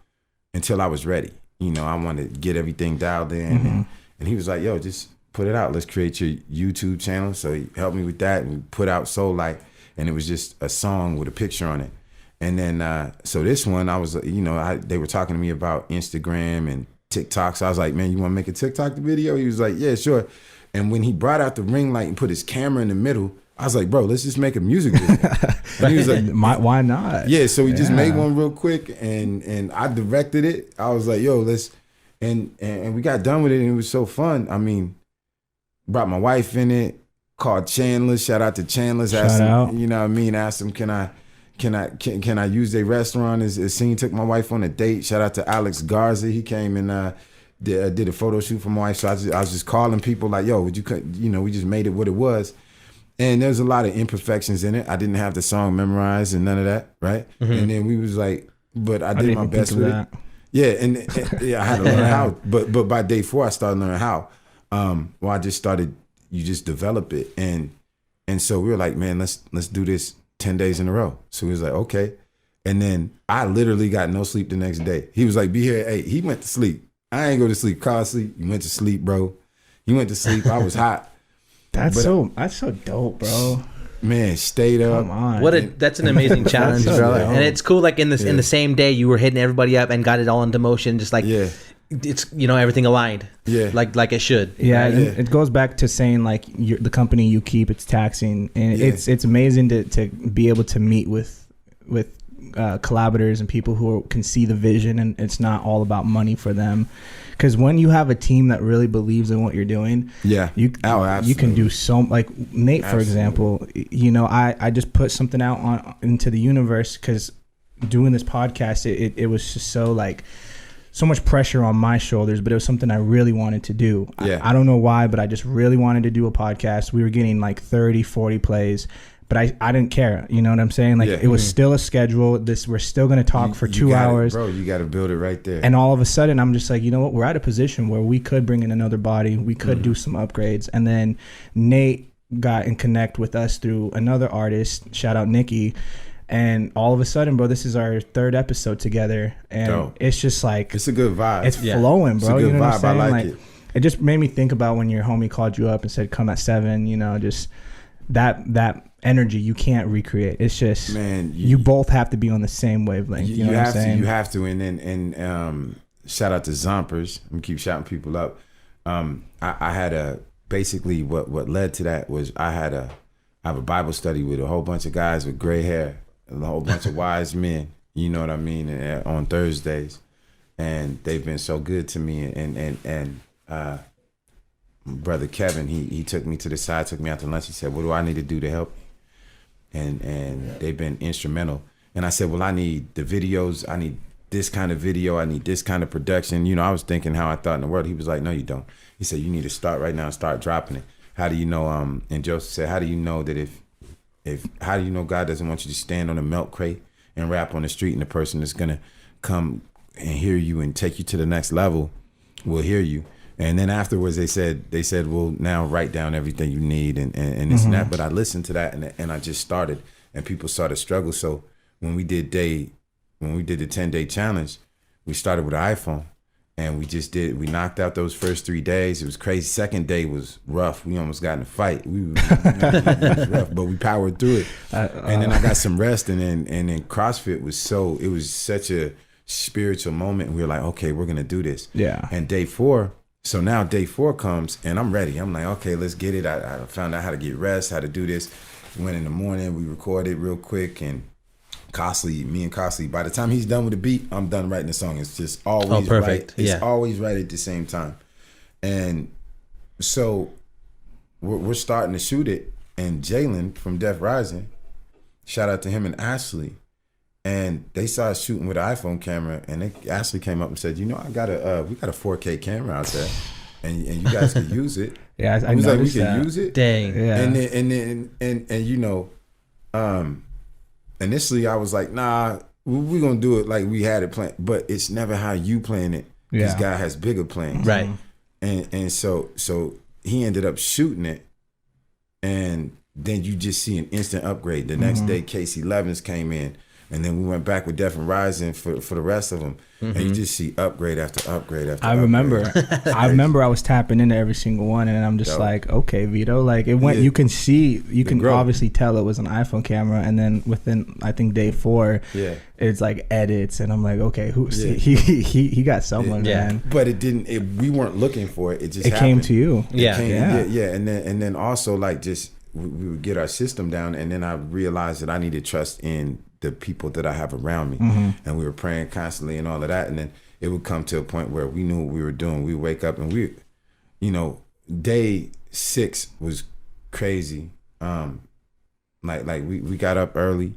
I was ready. You know, I wanted to get everything dialed in, and he was like, yo, just put it out. Let's create your YouTube channel. So he helped me with that, and we put out Soul Light, and it was just a song with a picture on it. And then so this one, I was, they were talking to me about Instagram and TikTok. So I was like, man, you want to make a TikTok video? He was like, yeah, sure. And when he brought out the ring light and put his camera in the middle, I was like, bro, let's just make a music video. And he was like, why not? Yeah, so we just made one real quick, and I directed it. I was like, yo, let's, and we got done with it, and it was so fun. I mean, brought my wife in it, called Chandler. Shout out to Chandler's. Shout out. You know what I mean? Asked him, can I use their restaurant? As Scene took my wife on a date. Shout out to Alex Garza. He came and did a photo shoot for my wife. So I was just calling people like, yo, would you, we just made it what it was. And there's a lot of imperfections in it. I didn't have the song memorized and none of that, right? Mm-hmm. And then we was like, but I did my best with it. Yeah, and I had to learn how. But by day 4, I started learning how. I just started. You just develop it, and so we were like, man, let's do this 10 days in a row. So he was like, okay. And then I literally got no sleep the next day. He was like, be here at 8. He went to sleep. I ain't go to sleep. Costly, you went to sleep, bro. You went to sleep. I was hot. That's so dope, bro. Man, stayed up. Come on. That's an amazing challenge, so bro. dope. And it's cool. Like in the same day, you were hitting everybody up and got it all into motion. Just like it's everything aligned. Yeah, like it should. Yeah, Right? and it goes back to saying like the company you keep, it's taxing, and it's amazing to be able to meet with collaborators and people who can see the vision, and it's not all about money for them. Because when you have a team that really believes in what you're doing, you can do so. Like Nate, for example, I just put something out into the universe because doing this podcast, it was just so much pressure on my shoulders, but it was something I really wanted to do. I don't know why, but I just really wanted to do a podcast. We were getting like 30, 40 plays. But I didn't care. You know what I'm saying? Like it was still a schedule. We're still going to talk for 2 hours. Bro, you got to build it right there. And all of a sudden, I'm just like, you know what? We're at a position where we could bring in another body. We could do some upgrades. And then Nate got in connect with us through another artist. Shout out Nikki. And all of a sudden, bro, this is our 3rd episode together. And it's just like... It's a good vibe. It's flowing, bro. It's a good you know vibe. What I'm saying? I like it. It just made me think about when your homie called you up and said, come at 7, just that energy you can't recreate. It's just, man, you both have to be on the same wavelength. You know what I'm saying? You have to. And shout out to Zompers. I'm gonna keep shouting people up. I had basically what led to that was I have a Bible study with a whole bunch of guys with gray hair and a whole bunch of wise men. You know what I mean? On Thursdays, and they've been so good to me. And brother Kevin, he took me to the side, took me out to lunch. He said, "What do I need to do to help?" And they've been instrumental. And I said, well, I need the videos. I need this kind of video. I need this kind of production. I was thinking how I thought in the world. He was like, no, you don't. He said, you need to start right now and start dropping it. How do you know? And Joseph said, how do you know that how do you know God doesn't want you to stand on a milk crate and rap on the street, and the person that's going to come and hear you and take you to the next level will hear you? And then afterwards, they said, well, now write down everything you need and this and that. But I listened to that and I just started, and people started to struggle. So when we did the 10-day challenge, we started with an iPhone, and we knocked out those first 3 days. It was crazy. Second day was rough. We almost got in a fight. It was rough, but we powered through it. And then I got some rest, and then CrossFit was such a spiritual moment. And we were like, okay, we're gonna do this. Yeah. And day 4. So now day 4 comes, and I'm ready. I'm like, okay, let's get it. I found out how to get rest, how to do this. We went in the morning, we recorded real quick, and me and Costly, by the time he's done with the beat, I'm done writing the song. It's just always right. It's always right at the same time. And so we're starting to shoot it, and Jalen from Death Rising, shout out to him and Ashley, and they started shooting with an iPhone camera, and Ashley came up and said, we got a 4K camera out there, and you guys can use it. Yeah, I was like, we can use it. Dang. Yeah. And initially I was like, nah, we're gonna do it like we had it planned, but it's never how you plan it. This guy has bigger plans, right? And so he ended up shooting it, and then you just see an instant upgrade. The next day, Casey Levins came in. And then we went back with Death and Rising for the rest of them. And you just see upgrade after upgrade after upgrade. I remember I was tapping into every single one, and I'm just like, okay, Vito, like it went, you can obviously tell it was an iPhone camera. And then within, I think day 4, it's like edits. And I'm like, okay, he got someone, man. But we weren't looking for it. It just happened. Came to you. Yeah. And then also like just, we would get our system down, and then I realized that I needed trust in the people that I have around me, and we were praying constantly and all of that. And then it would come to a point where we knew what we were doing. We wake up and day 6 was crazy. Like we got up early,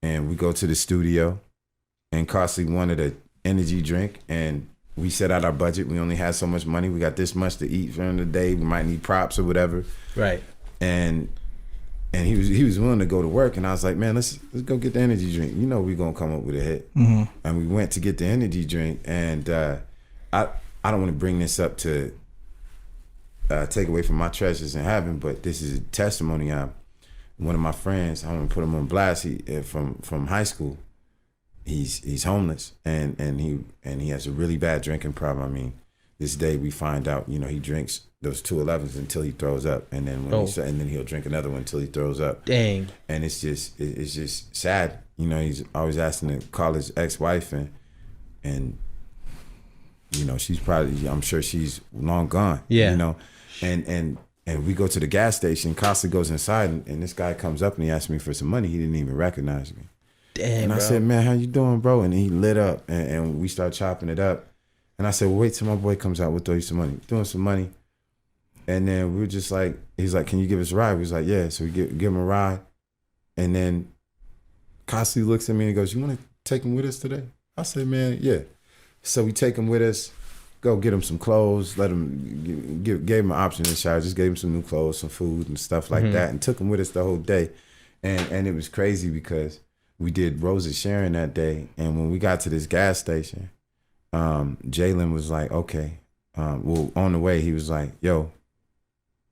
and we go to the studio, and Costly wanted an energy drink, and we set out our budget. We only had so much money. We got this much to eat during the day. We might need props or whatever. Right. And he was willing to go to work, and I was like, man, let's go get the energy drink. We're gonna come up with a hit. And we went to get the energy drink, and I don't want to bring this up to take away from my treasures in heaven, but this is a testimony. One of my friends, I want to put him on blast. He from high school. he's homeless and he has a really bad drinking problem. I mean, this day we find out, you know, he drinks those 211s until he throws up, and then and then he'll drink another one until he throws up. Dang. And it's just sad. You know, he's always asking to call his ex-wife, and you know, she's probably, I'm sure she's long gone. Yeah. You know, and we go to the gas station. Costa goes inside, and this guy comes up and he asks me for some money. He didn't even recognize me. Damn, and I said, man, how you doing, bro? And he lit up, and we start chopping it up. And I said, well, wait till my boy comes out. We'll throw you some money. Throwing some money. And then we were just like, he's like, can you give us a ride? We was like, yeah. So we give him a ride. And then Costa looks at me and he goes, you want to take him with us today? I said, man, yeah. So we take him with us, go get him some clothes, let him, gave him an option in the shower, just gave him some new clothes, some food and stuff like that, and took him with us the whole day. And it was crazy because we did Rosa Sharon that day. And when we got to this gas station, Jalen was like, okay. Well, on the way, he was like, yo,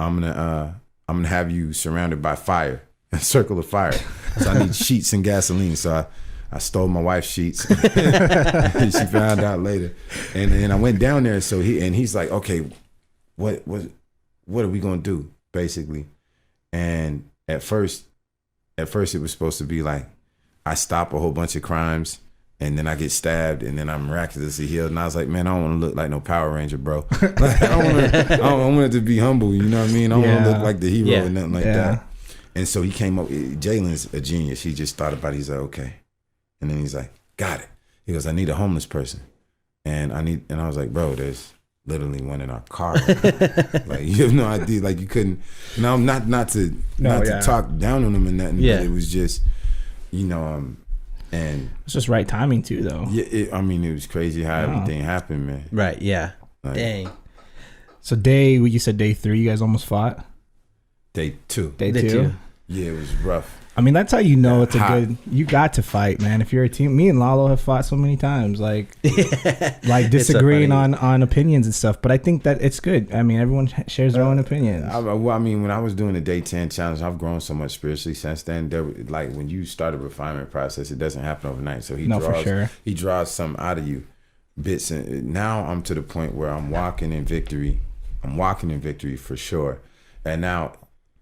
I'm gonna have you surrounded by fire, a circle of fire. So I need sheets and gasoline. So I stole my wife's sheets. She found out later. And then I went down there. So he's like, okay, what are we gonna do, basically? And at first it was supposed to be like, I stop a whole bunch of crimes and then I get stabbed and then I'm miraculously healed. And I was like, man, I don't want to look like no Power Ranger, bro. Like, I want it to be humble, you know what I mean? I don't want to look like the hero or nothing like that. And so he came up, Jalen's a genius. He just thought about it. He's like, okay. And then he's like, got it. He goes, I need a homeless person. And I was like, bro, there's literally one in our car. Like, you have no idea. Like, you couldn't, you know, not to talk down on him and nothing, but it was just, you know, and it's just right timing too, though. Yeah, I mean, it was crazy how everything happened, man. Right, yeah. Like, dang. So you said day 3, you guys almost fought? Day 2. Day two? Yeah, it was rough. I mean, that's how you know it's a good. You got to fight, man. If you're a team, me and Lalo have fought so many times, like disagreeing on opinions and stuff. But I think that it's good. I mean, everyone shares their own opinions. I mean, when I was doing the day 10 challenge, I've grown so much spiritually since then. Like when you start a refinement process, it doesn't happen overnight. So he draws something out of you, bits. And now I'm to the point where I'm walking in victory. I'm walking in victory for sure. And now,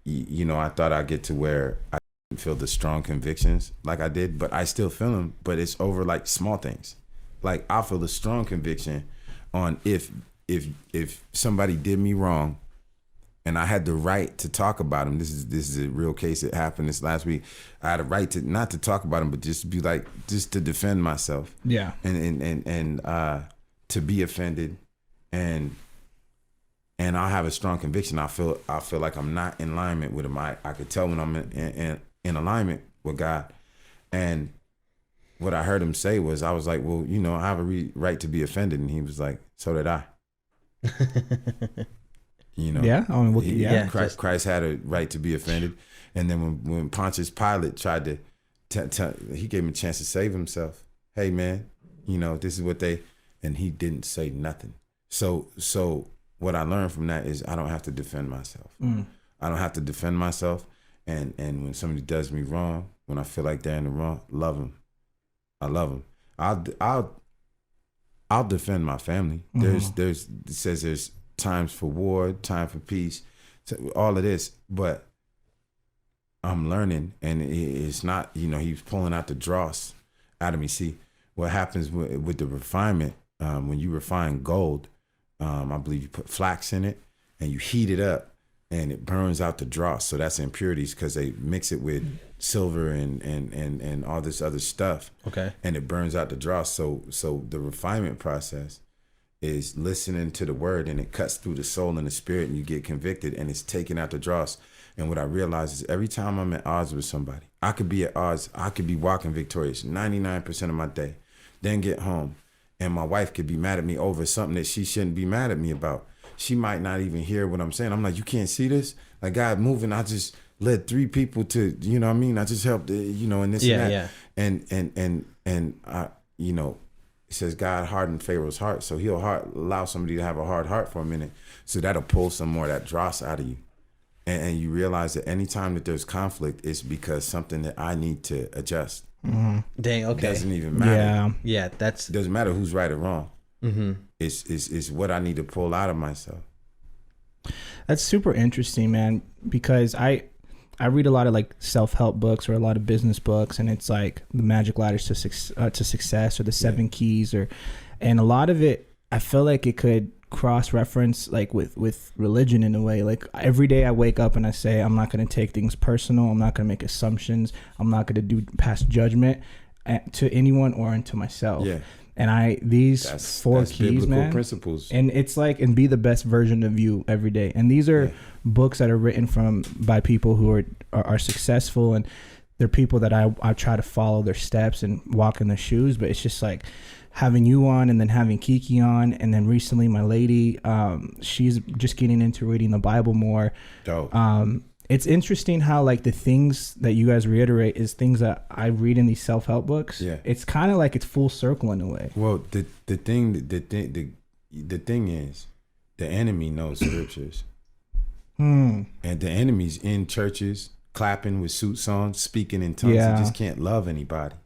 you know, I thought I'd get to where I feel the strong convictions like I did, but I still feel them, but it's over like small things. Like I feel a strong conviction on if somebody did me wrong and I had the right to talk about them. This is a real case that happened this last week. I had a right to not to talk about them, but just to be like, just to defend myself. Yeah. And to be offended and I have a strong conviction. I feel like I'm not in alignment with him. I could tell when I'm in alignment with God. And what I heard him say was, I was like, well, you know, I have a right to be offended. And he was like, so did I. You know? Yeah. I mean, Christ had a right to be offended. And then when Pontius Pilate tried to, he gave him a chance to save himself. Hey, man, you know, this is what and he didn't say nothing. So what I learned from that is I don't have to defend myself. I don't have to defend myself. And when somebody does me wrong, when I feel like they're in the wrong, love them. I love them. I'll defend my family. It says there's times for war, time for peace, all of this. But I'm learning, and it's not, you know, he's pulling out the dross out of me. See, what happens with the refinement, when you refine gold, I believe you put flax in it and you heat it up and it burns out the dross. So that's impurities because they mix it with silver and all this other stuff. Okay. And it burns out the dross. So the refinement process is listening to the word and it cuts through the soul and the spirit and you get convicted and it's taking out the dross. And what I realize is every time I'm at odds with somebody, I could be at odds, I could be walking victorious 99% of my day, then get home. And my wife could be mad at me over something that she shouldn't be mad at me about. She might not even hear what I'm saying. I'm like, you can't see this? Like, God moving, I just led 3 people to, you know what I mean? I just helped, you know, and this and that. Yeah. And you know, it says God hardened Pharaoh's heart. So he'll allow somebody to have a hard heart for a minute. So that'll pull some more of that dross out of you. And you realize that anytime that there's conflict, it's because something that I need to adjust. Dang. It Okay. doesn't even matter. Yeah. Yeah. That's. It doesn't matter who's right or wrong. It's what I need to pull out of myself. That's super interesting, man, because I read a lot of like self-help books or a lot of business books, and it's like the magic ladders to success or the 7 keys, and a lot of it I feel like it could cross-reference like with religion in a way. Like every day I wake up and I say I'm not going to take things personal, I'm not going to make assumptions, I'm not going to pass judgment to anyone or into myself. Yeah. And these That's 4 keys, biblical man, principles. and it's like, and be the best version of you every day. And these are books that are written by people who are successful, and they're people that I try to follow their steps and walk in their shoes. But it's just like having you on, and then having Kiki on, and then recently my lady, she's just getting into reading the Bible more. Dope. It's interesting how like the things that you guys reiterate is things that I read in these self-help books. Yeah. It's kind of like it's full circle in a way. Well, the thing is, the enemy knows scriptures, and the enemy's in churches clapping with suits on, speaking in tongues. Yeah. He just can't love anybody.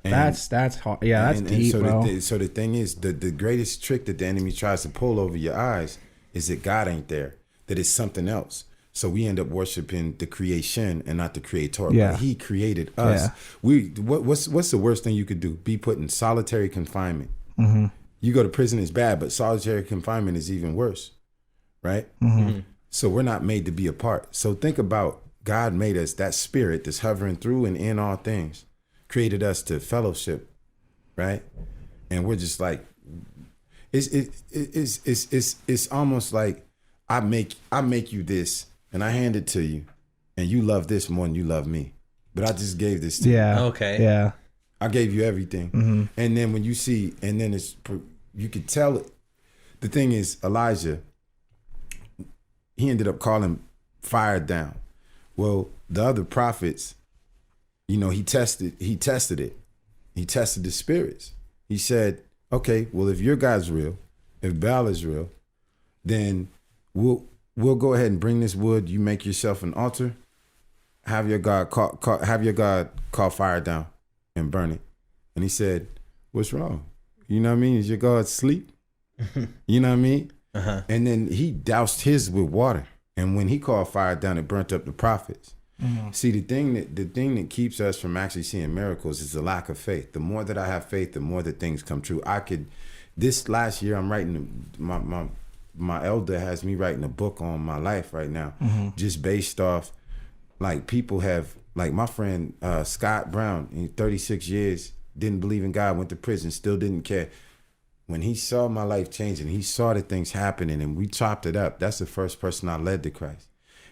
And, That's hard. Yeah, that's deep, so bro. so the thing is, the greatest trick that the enemy tries to pull over your eyes is that God ain't there, that it's something else. So we end up worshiping the creation and not the creator. Yeah. But he created us. Yeah. What's the worst thing you could do? Be put in solitary confinement. Mm-hmm. You go to prison is bad, but solitary confinement is even worse, right? Mm-hmm. So we're not made to be apart. So think about, God made us, that spirit that's hovering through and in all things, created us to fellowship, right? And we're just like, it's almost like I make you this, and I hand it to you, and you love this more than you love me. But I just gave this to you. Okay. Yeah. I gave you everything. And then when you see, and then you could tell it. The thing is, Elijah, he ended up calling fire down. Well, the other prophets, he tested it. He tested the spirits. He said, okay, well, if your God's real, if Baal is real, then we'll go ahead and bring this wood. You make yourself an altar. Have your God call fire down and burn it. And he said, what's wrong? You know what I mean? Is your God asleep? You know what I mean? Uh-huh. And then he doused his with water. And when he called fire down, it burnt up the prophets. Mm-hmm. See, the thing that keeps us from actually seeing miracles is the lack of faith. The more that I have faith, the more that things come true. This last year, I'm writing, my elder has me writing a book on my life right now, just based off, like, people have, like my friend Scott Brown, in 36 years, didn't believe in God, went to prison, still didn't care. When he saw my life changing, he saw the things happening, and we chopped it up. That's the first person I led to Christ.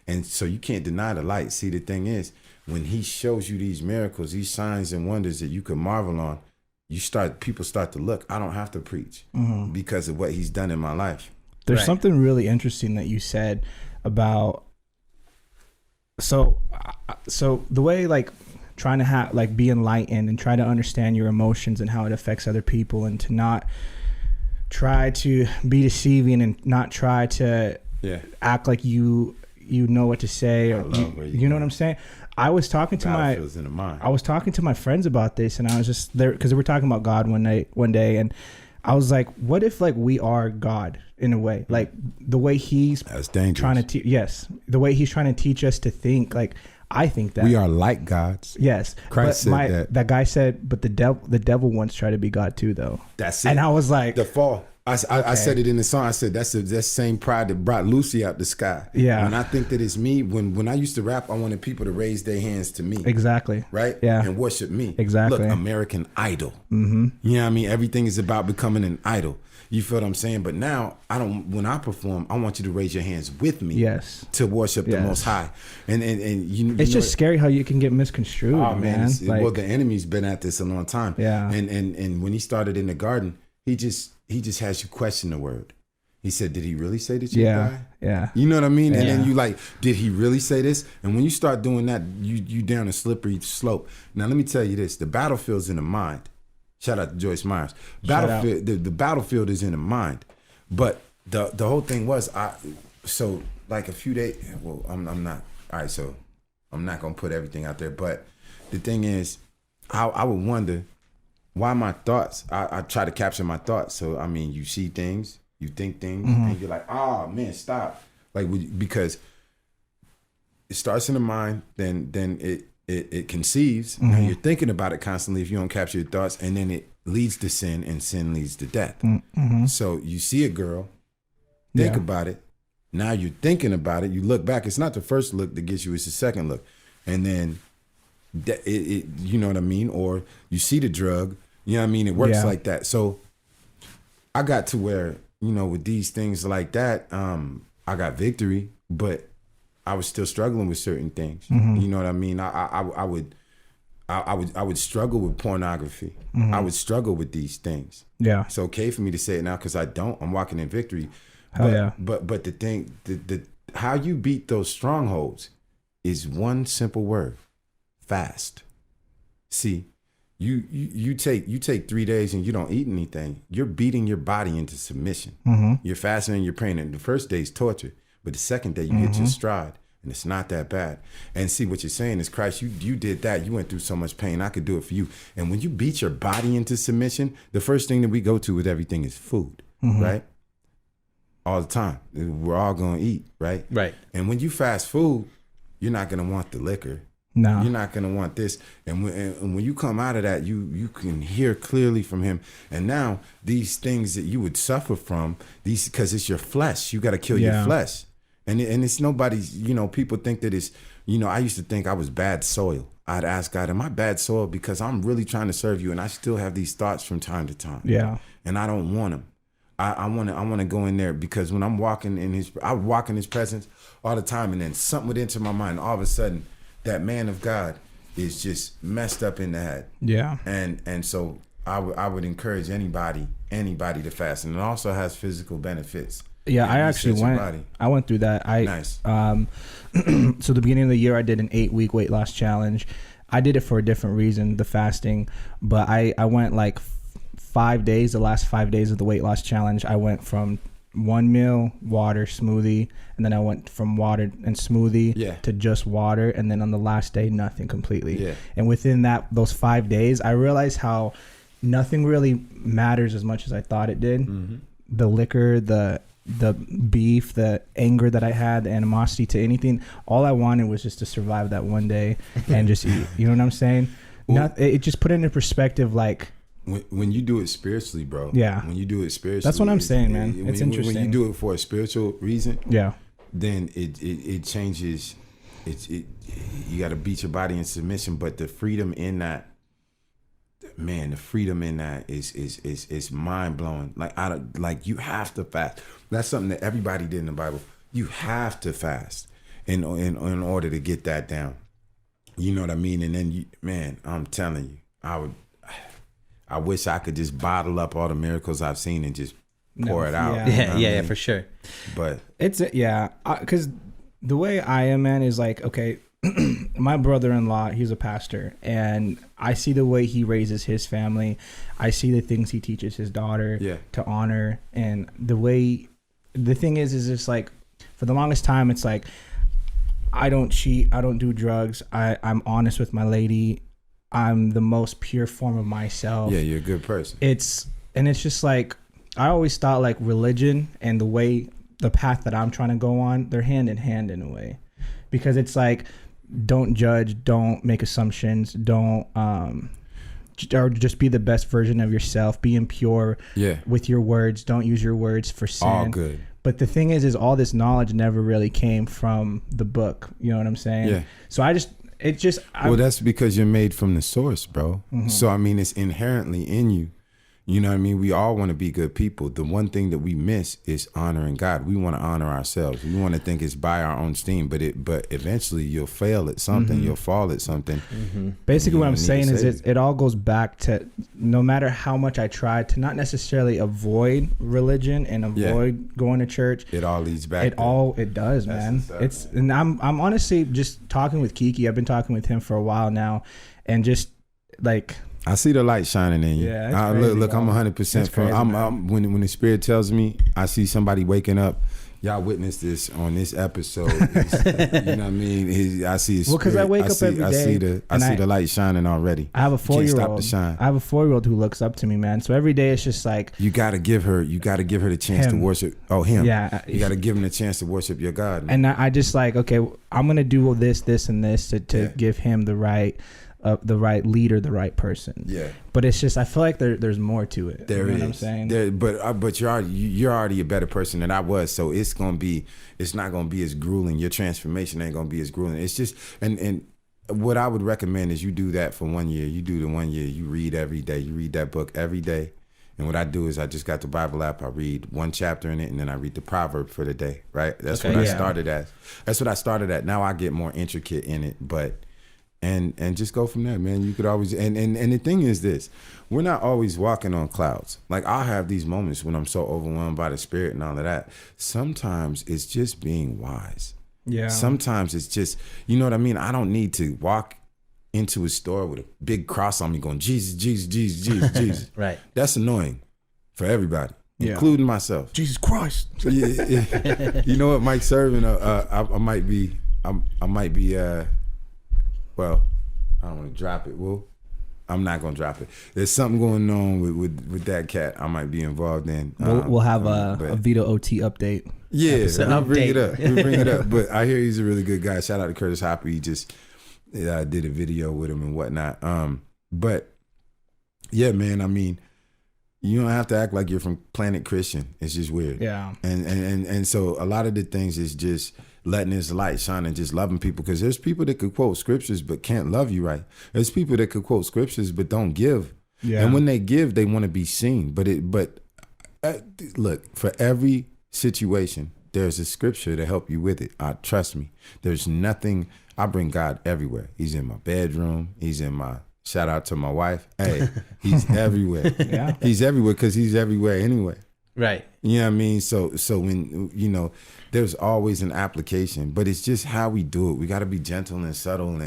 And so you can't deny the light. See, the thing is, when he shows you these miracles, these signs and wonders that you can marvel on, people start to look. I don't have to preach because of what he's done in my life. There's something really interesting that you said about, so the way, like, trying to have, like, be enlightened and try to understand your emotions and how it affects other people, and to not try to be deceiving and not try to act like you know what to say, or you know what I'm saying. I was talking to my friends about this, and I was just there because we were talking about God one day, and I was like, what if, like, we are God in a way, like the way he's trying to the way he's trying to teach us to think. Like, I think that we are like gods. Yes, Christ said that guy said, but the devil once tried to be God too, though. That's it. And I was like, the fall. I said it in the song. I said that's the same pride that brought Lucy out the sky. Yeah. When I think that it's me, when I used to rap, I wanted people to raise their hands to me. Exactly. Right? Yeah. And worship me. Exactly. Look, American Idol. Mm-hmm. You know what I mean? Everything is about becoming an idol. You feel what I'm saying? But now when I perform, I want you to raise your hands with me. Yes. To worship the Most High. And you it's just scary how you can get misconstrued, man. Well, the enemy's been at this a long time. Yeah. And when he started in the garden, he just has you question the word. He said, did he really say that you die? Yeah. You know what I mean? Yeah. And then you like, did he really say this? And when you start doing that, you down a slippery slope. Now, let me tell you this. The battlefield's in the mind. Shout out to Joyce Myers. The battlefield is in the mind. But the whole thing was, so like a few days, well, I'm not, all right, so I'm not going to put everything out there. But the thing is, I would wonder why my thoughts. I try to capture my thoughts. So I mean, you see things, you think things, and you're like, oh man, stop. Like because it starts in the mind, then it conceives, and you're thinking about it constantly. If you don't capture your thoughts, and then it leads to sin, and sin leads to death. So you see a girl, think about it. Now you're thinking about it. You look back. It's not the first look that gets you; it's the second look, and then you know what I mean. Or you see the drug. You know what I mean. It works like that. So I got to where, you know, with these things like that, I got victory, but I was still struggling with certain things. You know what I mean? I would struggle with pornography. I would struggle with these things. Yeah, it's okay for me to say it now because I don't. I'm walking in victory. But the thing, the how you beat those strongholds is one simple word: fast. See, you take 3 days and you don't eat anything. You're beating your body into submission. You're fasting and you're praying. And the first day is torture, but the second day you get your stride. And it's not that bad. And see, what you're saying is, Christ, you did that. You went through so much pain. I could do it for you. And when you beat your body into submission, the first thing that we go to with everything is food, right? All the time. We're all going to eat, right? Right. And when you fast food, you're not going to want the liquor. No. You're not going to want this. And when you come out of that, you can hear clearly from him. And now these things that you would suffer from, because it's your flesh. You got to kill your flesh. And it's nobody's, you know, people think that it's, you know, I used to think I was bad soil. I'd ask God, am I bad soil? Because I'm really trying to serve you. And I still have these thoughts from time to time. Yeah. And I don't want them. I want to go in there because when I'm walking in I walk in his presence all the time. And then something would enter my mind. All of a sudden, that man of God is just messed up in the head. Yeah. And so I would encourage anybody to fast. And it also has physical benefits. Yeah, I actually went through that. Nice. So the beginning of the year, I did an 8-week weight loss challenge. I did it for a different reason, the fasting, but I went like 5 days, the last 5 days of the weight loss challenge. I went from 1 meal, water, smoothie, and then I went from water and smoothie to just water, and then on the last day, nothing completely. Yeah. And within those 5 days, I realized how nothing really matters as much as I thought it did. The liquor, the beef, the anger that I had, the animosity to anything, all I wanted was just to survive that one day and just eat. You know what I'm saying? It just put it into perspective, like when you do it spiritually, bro. Yeah. When you do it spiritually, that's what I'm saying, man. It's interesting. When you do it for a spiritual reason, then it changes. You got to beat your body in submission, but the freedom in that. Man, the freedom in that is mind blowing. Like you have to fast. That's something that everybody did in the Bible. You have to fast in order to get that down. You know what I mean? And then man, I'm telling you, I wish I could just bottle up all the miracles I've seen and just pour it out. Yeah, for sure. But it's because the way I am, man, is like, okay. My brother-in-law, he's a pastor, and I see the way he raises his family. I see the things he teaches his daughter to honor, and the thing is it's like, for the longest time, it's like, I don't cheat, I don't do drugs, I'm honest with my lady, I'm the most pure form of myself. Yeah, you're a good person. It's just like, I always thought like religion and the path that I'm trying to go on, they're hand in hand in a way, because it's like, don't judge, don't make assumptions, don't or just be the best version of yourself, be impure with your words, don't use your words for sin. All good. But the thing is all this knowledge never really came from the book, you know what I'm saying? Yeah. So well, that's because you're made from the source, bro. So I mean, it's inherently in you. You know what I mean? We all want to be good people. The one thing that we miss is honoring God. We want to honor ourselves. We want to think it's by our own steam, but eventually you'll fail at something. You'll fall at something. Basically, what I'm saying is it all goes back to, no matter how much I try to not necessarily avoid religion and avoid going to church, it all leads back. It does, man. And I'm honestly just talking with Kiki. I've been talking with him for a while now, and just like, I see the light shining in you. Yeah, look, I'm 100% from. When the Spirit tells me, I see somebody waking up y'all witnessed this on this episode. You know what I mean? I see his Well, 'cause I spirit. wake up every day I see the light shining already. I have a You can't stop 4-year-old. the shine. I have a 4-year-old who looks up to me, man. So every day it's just like, You gotta give her the chance to Him. worship. Oh, him. Yeah. You gotta give him the chance to worship your God. Man. and I just like, okay, I'm gonna do this, and this to Yeah. give him the right leader, the right person. Yeah. But it's just, I feel like there's more to it. There you know is. what I'm saying? But you're already a better person than I was. So it's not gonna be as grueling. Your transformation ain't gonna be as grueling. It's just and what I would recommend is you do that for 1 year. You do the 1 year. You read every day. You read that book every day. And what I do is I just got the Bible app. I read one chapter in it, and then I read the proverb for the day. Right. That's Okay. what I Yeah. started at. That's what I started at. Now I get more intricate in it, but. And just go from there, man. You could always and the thing is this, we're not always walking on clouds. Like I'll have these moments when I'm so overwhelmed by the Spirit and all of that. Sometimes it's just being wise. Yeah. Sometimes it's just, you know what I mean? I don't need to walk into a store with a big cross on me going, Jesus, Jesus, Jesus, Jesus, Jesus. Right. That's annoying for everybody, Yeah. including myself. Jesus Christ. Yeah. You know what, Mike Serving, I might be well, I don't want to drop it. Well, I'm not gonna drop it. There's something going on with that cat. I might be involved in. We'll have but- a Vito OT update. Yeah, Episode we'll bring it update. up. We'll bring it up. But I hear he's a really good guy. Shout out to Curtis Hopper. He just did a video with him and whatnot. But yeah, man. I mean, you don't have to act like you're from Planet Christian. It's just weird. Yeah. And so a lot of the things is just letting his light shine and just loving people, because there's people that could quote scriptures but can't love you right. There's people that could quote scriptures but don't give. Yeah. And when they give, they want to be seen. But look, for every situation, there's a scripture to help you with it. Trust me. There's nothing. I bring God everywhere. He's in my bedroom. He's in my, shout out to my wife. Hey, he's everywhere. Yeah. He's everywhere because he's everywhere anyway. Right. You know what I mean? So when, you know, there's always an application, but it's just how we do it. We got to be gentle and subtle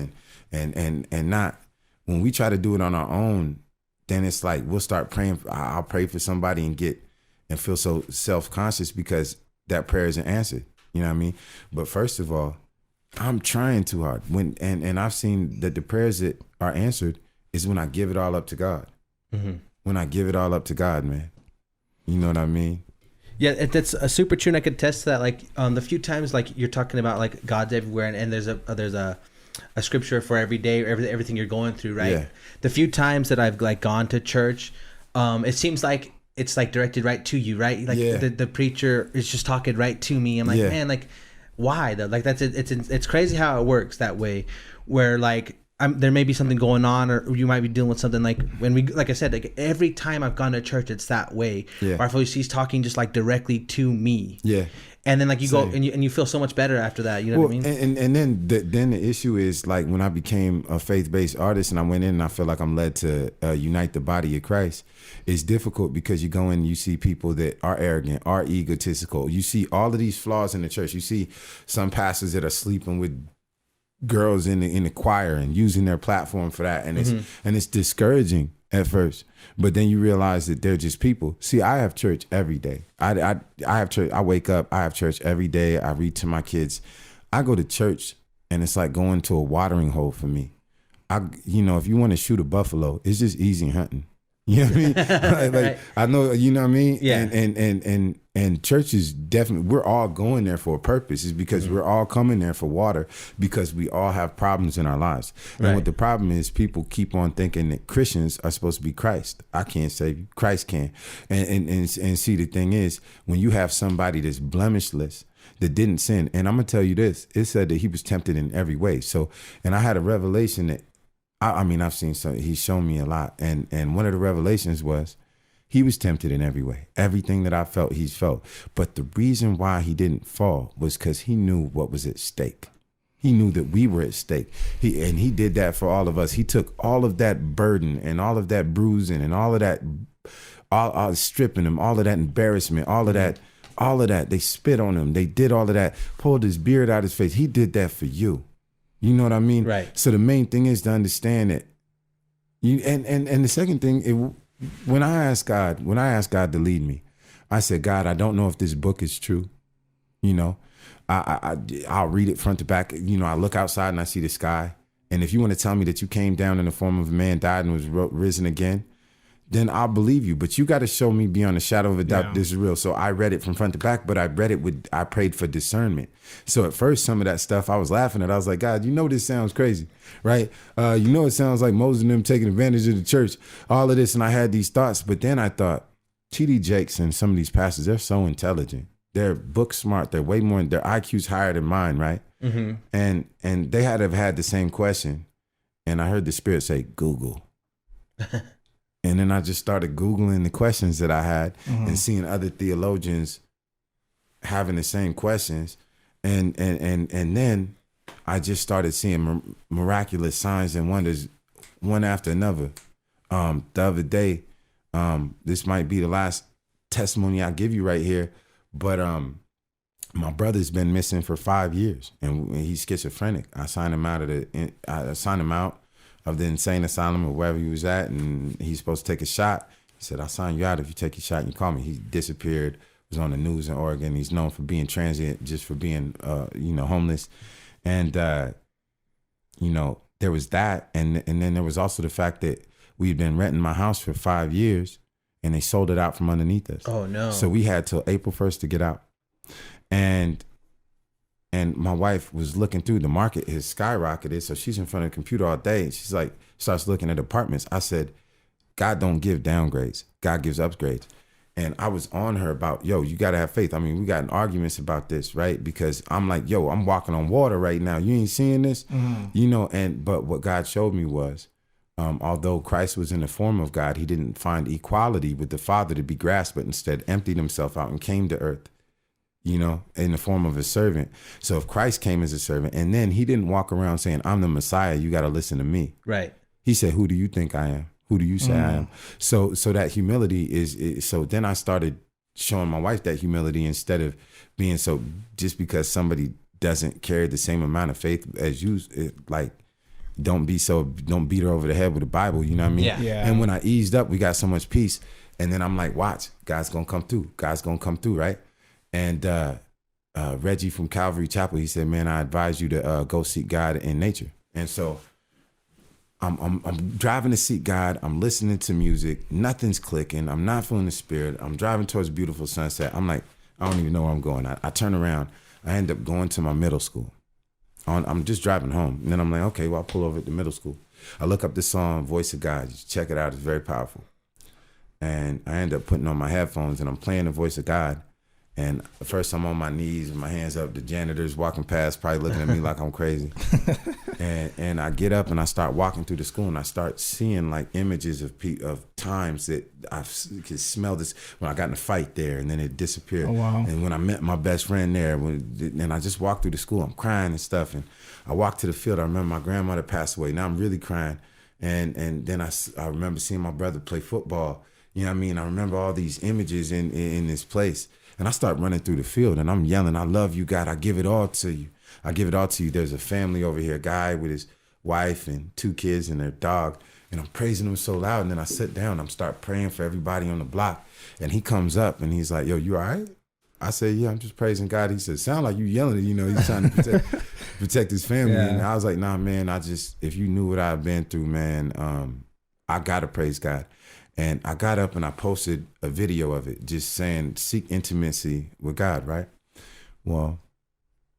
and not, when we try to do it on our own, then it's like we'll start praying. I'll pray for somebody and feel so self-conscious because that prayer isn't answered. You know what I mean? But first of all, I'm trying too hard. And I've seen that the prayers that are answered is when I give it all up to God. Mm-hmm. When I give it all up to God, man. You know what I mean? Yeah, that's a super true, and I could attest to that. Like the few times, like you're talking about, like God's everywhere, and there's a scripture for every day, everything you're going through, right? Yeah. The few times that I've like gone to church, it seems like it's like directed right to you, right? Like Yeah. the preacher is just talking right to me. I'm like, Yeah. man, like why though? Like it's crazy how it works that way, where like. There may be something going on, or you might be dealing with something. Like when like I said, like every time I've gone to church, it's that way. Yeah. Or I feel he's talking just like directly to me. Yeah. And then like you go Same. and you feel so much better after that. You know what I mean? And then the issue is, like, when I became a faith-based artist and I went in and I feel like I'm led to unite the body of Christ, it's difficult because you go in and you see people that are arrogant, are egotistical. You see all of these flaws in the church. You see some pastors that are sleeping with girls in the choir and using their platform for that, and it's discouraging at first, but then you realize that they're just people. See, I have church every day. I have church. I wake up, I have church every day. I read to my kids. I go to church and it's like going to a watering hole for me. If you want to shoot a buffalo, it's just easy hunting. You know what I mean? like Right. I know, you know what I mean? Yeah. And church is definitely, we're all going there for a purpose. It's because we're all coming there for water, because we all have problems in our lives. And Right. what the problem is, people keep on thinking that Christians are supposed to be Christ. I can't save you. Christ can. And see, the thing is, when you have somebody that's blemishless, that didn't sin, and I'm gonna tell you this, it said that he was tempted in every way. So, and I had a revelation that, I've seen some, he's shown me a lot. And one of the revelations was he was tempted in every way. Everything that I felt, he's felt. But the reason why he didn't fall was because he knew what was at stake. He knew that we were at stake. He did that for all of us. He took all of that burden and all of that bruising and all of that, all stripping him, all of that embarrassment, all of that. They spit on him. They did all of that, pulled his beard out his face. He did that for you. You know what I mean? Right. So the main thing is to understand that and the second thing, when I asked God to lead me, I said, God, I don't know if this book is true. You know, I'll read it front to back. You know, I look outside and I see the sky. And if you want to tell me that you came down in the form of a man, died, and was risen again, then I'll believe you. But you got to show me beyond a shadow of a doubt this is real. So I read it from front to back, but I read it I prayed for discernment. So at first, some of that stuff I was laughing at. I was like, God, you know this sounds crazy, right? You know it sounds like Moses and them taking advantage of the church, all of this. And I had these thoughts. But then I thought, T.D. Jakes and some of these pastors, they're so intelligent. They're book smart. They're way more, their IQ's higher than mine, right? Mm-hmm. And they had to have had the same question. And I heard the Spirit say, Google. And then I just started Googling the questions that I had and seeing other theologians having the same questions. And then I just started seeing miraculous signs and wonders one after another. The other day, this might be the last testimony I give you right here, but my brother's been missing for 5 years and he's schizophrenic. I signed him out of the insane asylum or wherever he was at, and he's supposed to take a shot. He said, I'll sign you out if you take your shot and you call me. He disappeared, was on the news in Oregon. He's known for being transient, just for being, homeless. And, there was that. And then there was also the fact that we'd been renting my house for 5 years and they sold it out from underneath us. Oh, no. So we had till April 1st to get out. And my wife was looking through, the market has skyrocketed. So she's in front of the computer all day. She's like, starts looking at apartments. I said, God don't give downgrades. God gives upgrades. And I was on her about, you got to have faith. I mean, we got in arguments about this, right? Because I'm like, I'm walking on water right now. You ain't seeing this, but what God showed me was, although Christ was in the form of God, he didn't find equality with the Father to be grasped, but instead emptied himself out and came to earth. In the form of a servant. So if Christ came as a servant, and then he didn't walk around saying, I'm the Messiah, you got to listen to me. Right. He said, who do you think I am? Who do you say I am? So that humility is, so then I started showing my wife that humility instead of being so, just because somebody doesn't carry the same amount of faith as you, don't beat her over the head with the Bible, you know what I mean? Yeah. And when I eased up, we got so much peace. And then I'm like, watch, God's going to come through. God's going to come through, right? And Reggie from Calvary Chapel, he said, man, I advise you to go seek God in nature. And so I'm driving to seek God. I'm listening to music. Nothing's clicking. I'm not feeling the Spirit. I'm driving towards a beautiful sunset. I'm like, I don't even know where I'm going. I turn around. I end up going to my middle school. I'm just driving home. And then I'm like, okay, well, I'll pull over at the middle school. I look up the song, Voice of God. You check it out. It's very powerful. And I end up putting on my headphones and I'm playing the Voice of God. And first I'm on my knees with my hands up. The janitor's walking past, probably looking at me like I'm crazy. And I get up and I start walking through the school and I start seeing like images of times that I could smell this when I got in a fight there and then it disappeared. Oh, wow. And when I met my best friend there, and I just walked through the school, I'm crying and stuff. And I walked to the field. I remember my grandmother passed away. Now I'm really crying. And then I remember seeing my brother play football. You know what I mean? I remember all these images in this place. And I start running through the field and I'm yelling, I love you, God. I give it all to you. I give it all to you. There's a family over here, a guy with his wife and 2 kids and their dog. And I'm praising him so loud. And then I sit down, I'm start praying for everybody on the block. And he comes up and he's like, yo, you all right? I say, yeah, I'm just praising God. He said, sound like you yelling, he's trying to protect his family. Yeah. And I was like, nah, man, if you knew what I've been through, man, I gotta praise God. And I got up and I posted a video of it, just saying, seek intimacy with God, right? Well,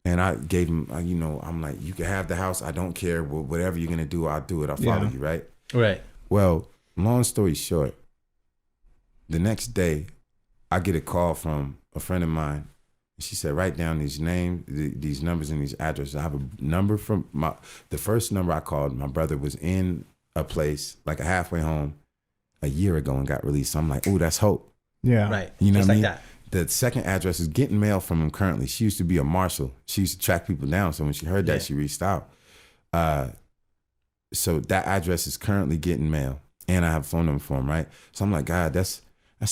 and I gave him, I'm like, you can have the house. I don't care. Whatever you're going to do, I'll do it. I'll follow you, right? Right. Well, long story short, the next day, I get a call from a friend of mine. She said, write down these names, these numbers and these addresses. I have a number from the first number I called, my brother was in a place, like a halfway home, a year ago and got released. So I'm like, oh, that's hope. Yeah. Right. You know just what I like mean? that. The second address is getting mail from him currently. She used to be a marshal. She used to track people down. So when she heard that, she reached out. So that address is currently getting mail. And I have a phone number for him, right? So I'm like, God, that's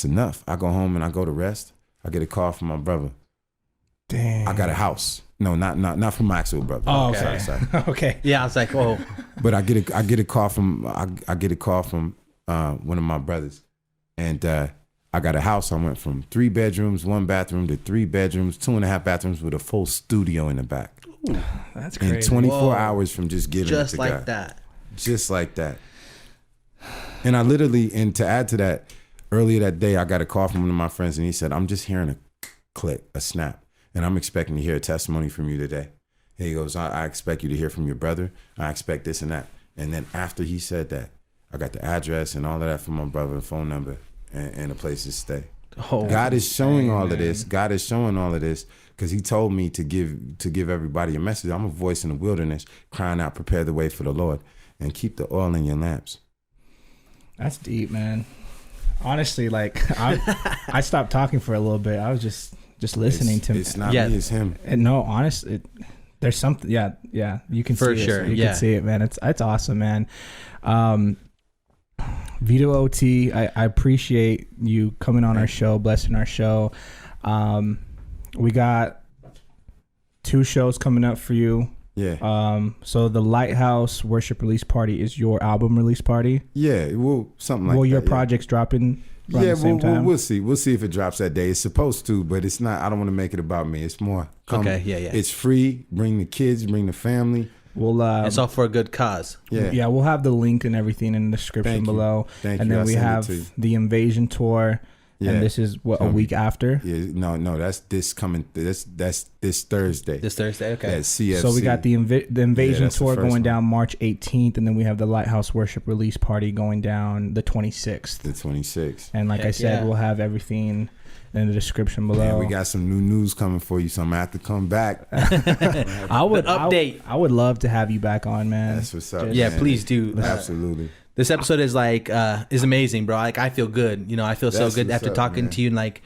enough. I go home and I go to rest. I get a call from my brother. Dang. I got a house. No, not from my actual brother. Oh, okay. Sorry. Okay. Yeah, I was like, oh. But I get a call from one of my brothers, and I got a house. I went from 3 bedrooms, 1 bathroom to 3 bedrooms, 2.5 bathrooms with a full studio in the back. Ooh, that's crazy. In 24 hours from just giving it to like God. that. Just like that. And I literally, and to add to that, earlier that day, I got a call from one of my friends and he said, I'm just hearing a click, a snap. And I'm expecting to hear a testimony from you today. And he goes, I expect you to hear from your brother. I expect this and that. And then after he said that, I got the address and all of that from my brother, phone number, and a place to stay. Oh, God is showing all of this. God is showing all of this because he told me to give everybody a message. I'm a voice in the wilderness crying out, prepare the way for the Lord and keep the oil in your lamps. That's deep, man. Honestly, like I stopped talking for a little bit. I was just listening to him. It's not me, it's him. And no, honestly, there's something. Yeah, you can for see sure. it. You can see it, man. It's awesome, man. Vito OT, I appreciate you coming on our show, blessing our show. We got 2 shows coming up for you. Yeah. So the Lighthouse Worship Release Party is your album release party. Yeah, well, something like that. Well, your project's dropping around the same time? We'll see. We'll see if it drops that day. It's supposed to, but it's not. I don't want to make it about me. It's more. Okay, yeah. It's free. Bring the kids. Bring the family. We'll it's all for a good cause. Yeah. We'll have the link and everything in the description below. Thank and you. then we have the Invasion tour. Yeah. And this is a week after. Yeah, no, that's this coming. That's this Thursday. This Thursday, okay. At CFC. So we got the Invasion tour going one. down March 18th, and then we have the Lighthouse Worship Release Party going down the 26th. The 26th. And like I said, we'll have everything in the description below. Yeah, we got some new news coming for you, so I'm gonna have to come back. I would update. I would love to have you back on, man. That's what's up. Yeah, man. please do. Absolutely. This episode is like is amazing, bro. Like I feel good. You know, I feel so That's good what's after up, talking man. to you. And like,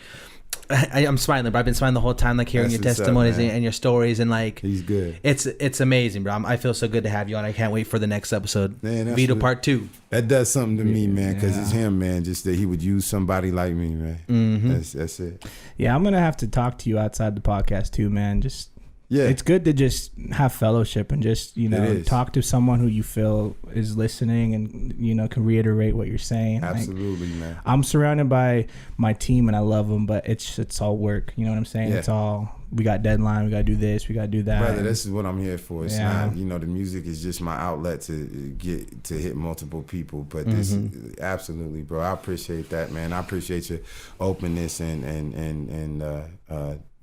I'm smiling, bro. I've been smiling the whole time, like hearing That's your what's up, testimonies man. and your stories, and like, He's good. It's amazing, bro. I feel so good to have you on. I can't wait for the next episode. Man, that's Vito what- Part 2. That does something to me, man, because Yeah. it's him, man. Just that he would use somebody like me, man. Mm-hmm. That's it. Yeah, I'm gonna have to talk to you outside the podcast too, man. Just Yeah. it's good to just have fellowship and just It is. talk to someone who you feel is listening and can reiterate what you're saying. Like, Absolutely, man. I'm surrounded by my team and I love them, but it's all work. You know what I'm saying? Yeah. It's all, we got deadline, we got to do this, we got to do that. Brother, And this is what I'm here for. It's Yeah. not, the music is just my outlet to hit multiple people. But this, absolutely, bro. I appreciate that, man. I appreciate your openness and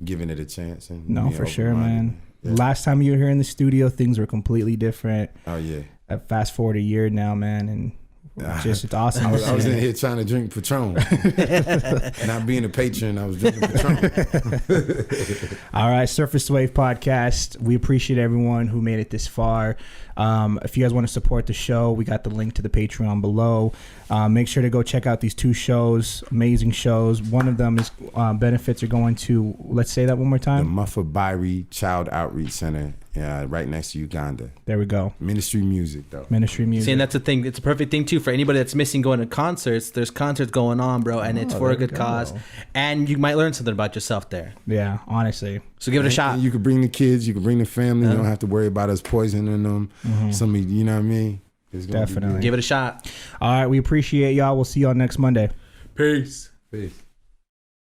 giving it a chance. And No, being for sure, open-minded. man. Yeah. Last time you were here in the studio, things were completely different. Oh yeah. Fast forward a year now, man, and it's awesome. I was in here trying to drink Patron. Not being a patron, I was drinking Patron. All right, Surface Wave Podcast. We appreciate everyone who made it this far. If you guys want to support the show, we got the link to the Patreon below. Make sure to go check out these 2 shows, amazing shows. One of them is benefits are going to, let's say that one more The time. Muffa Bairi Child Outreach Center, right next to Uganda. There we go. Ministry music, though. Ministry music. See, and that's the thing. It's a perfect thing too for anybody that's missing going to concerts. There's concerts going on, bro, and it's for a there good we go. cause. And you might learn something about yourself there. Yeah, honestly. So give it a shot. And you could bring the kids, you could bring the family. You don't have to worry about us poisoning them. Somebody, you know what I mean? It's gonna be Definitely. good. Give it a shot. All right, we appreciate y'all. We'll see y'all next Monday. Peace. Peace.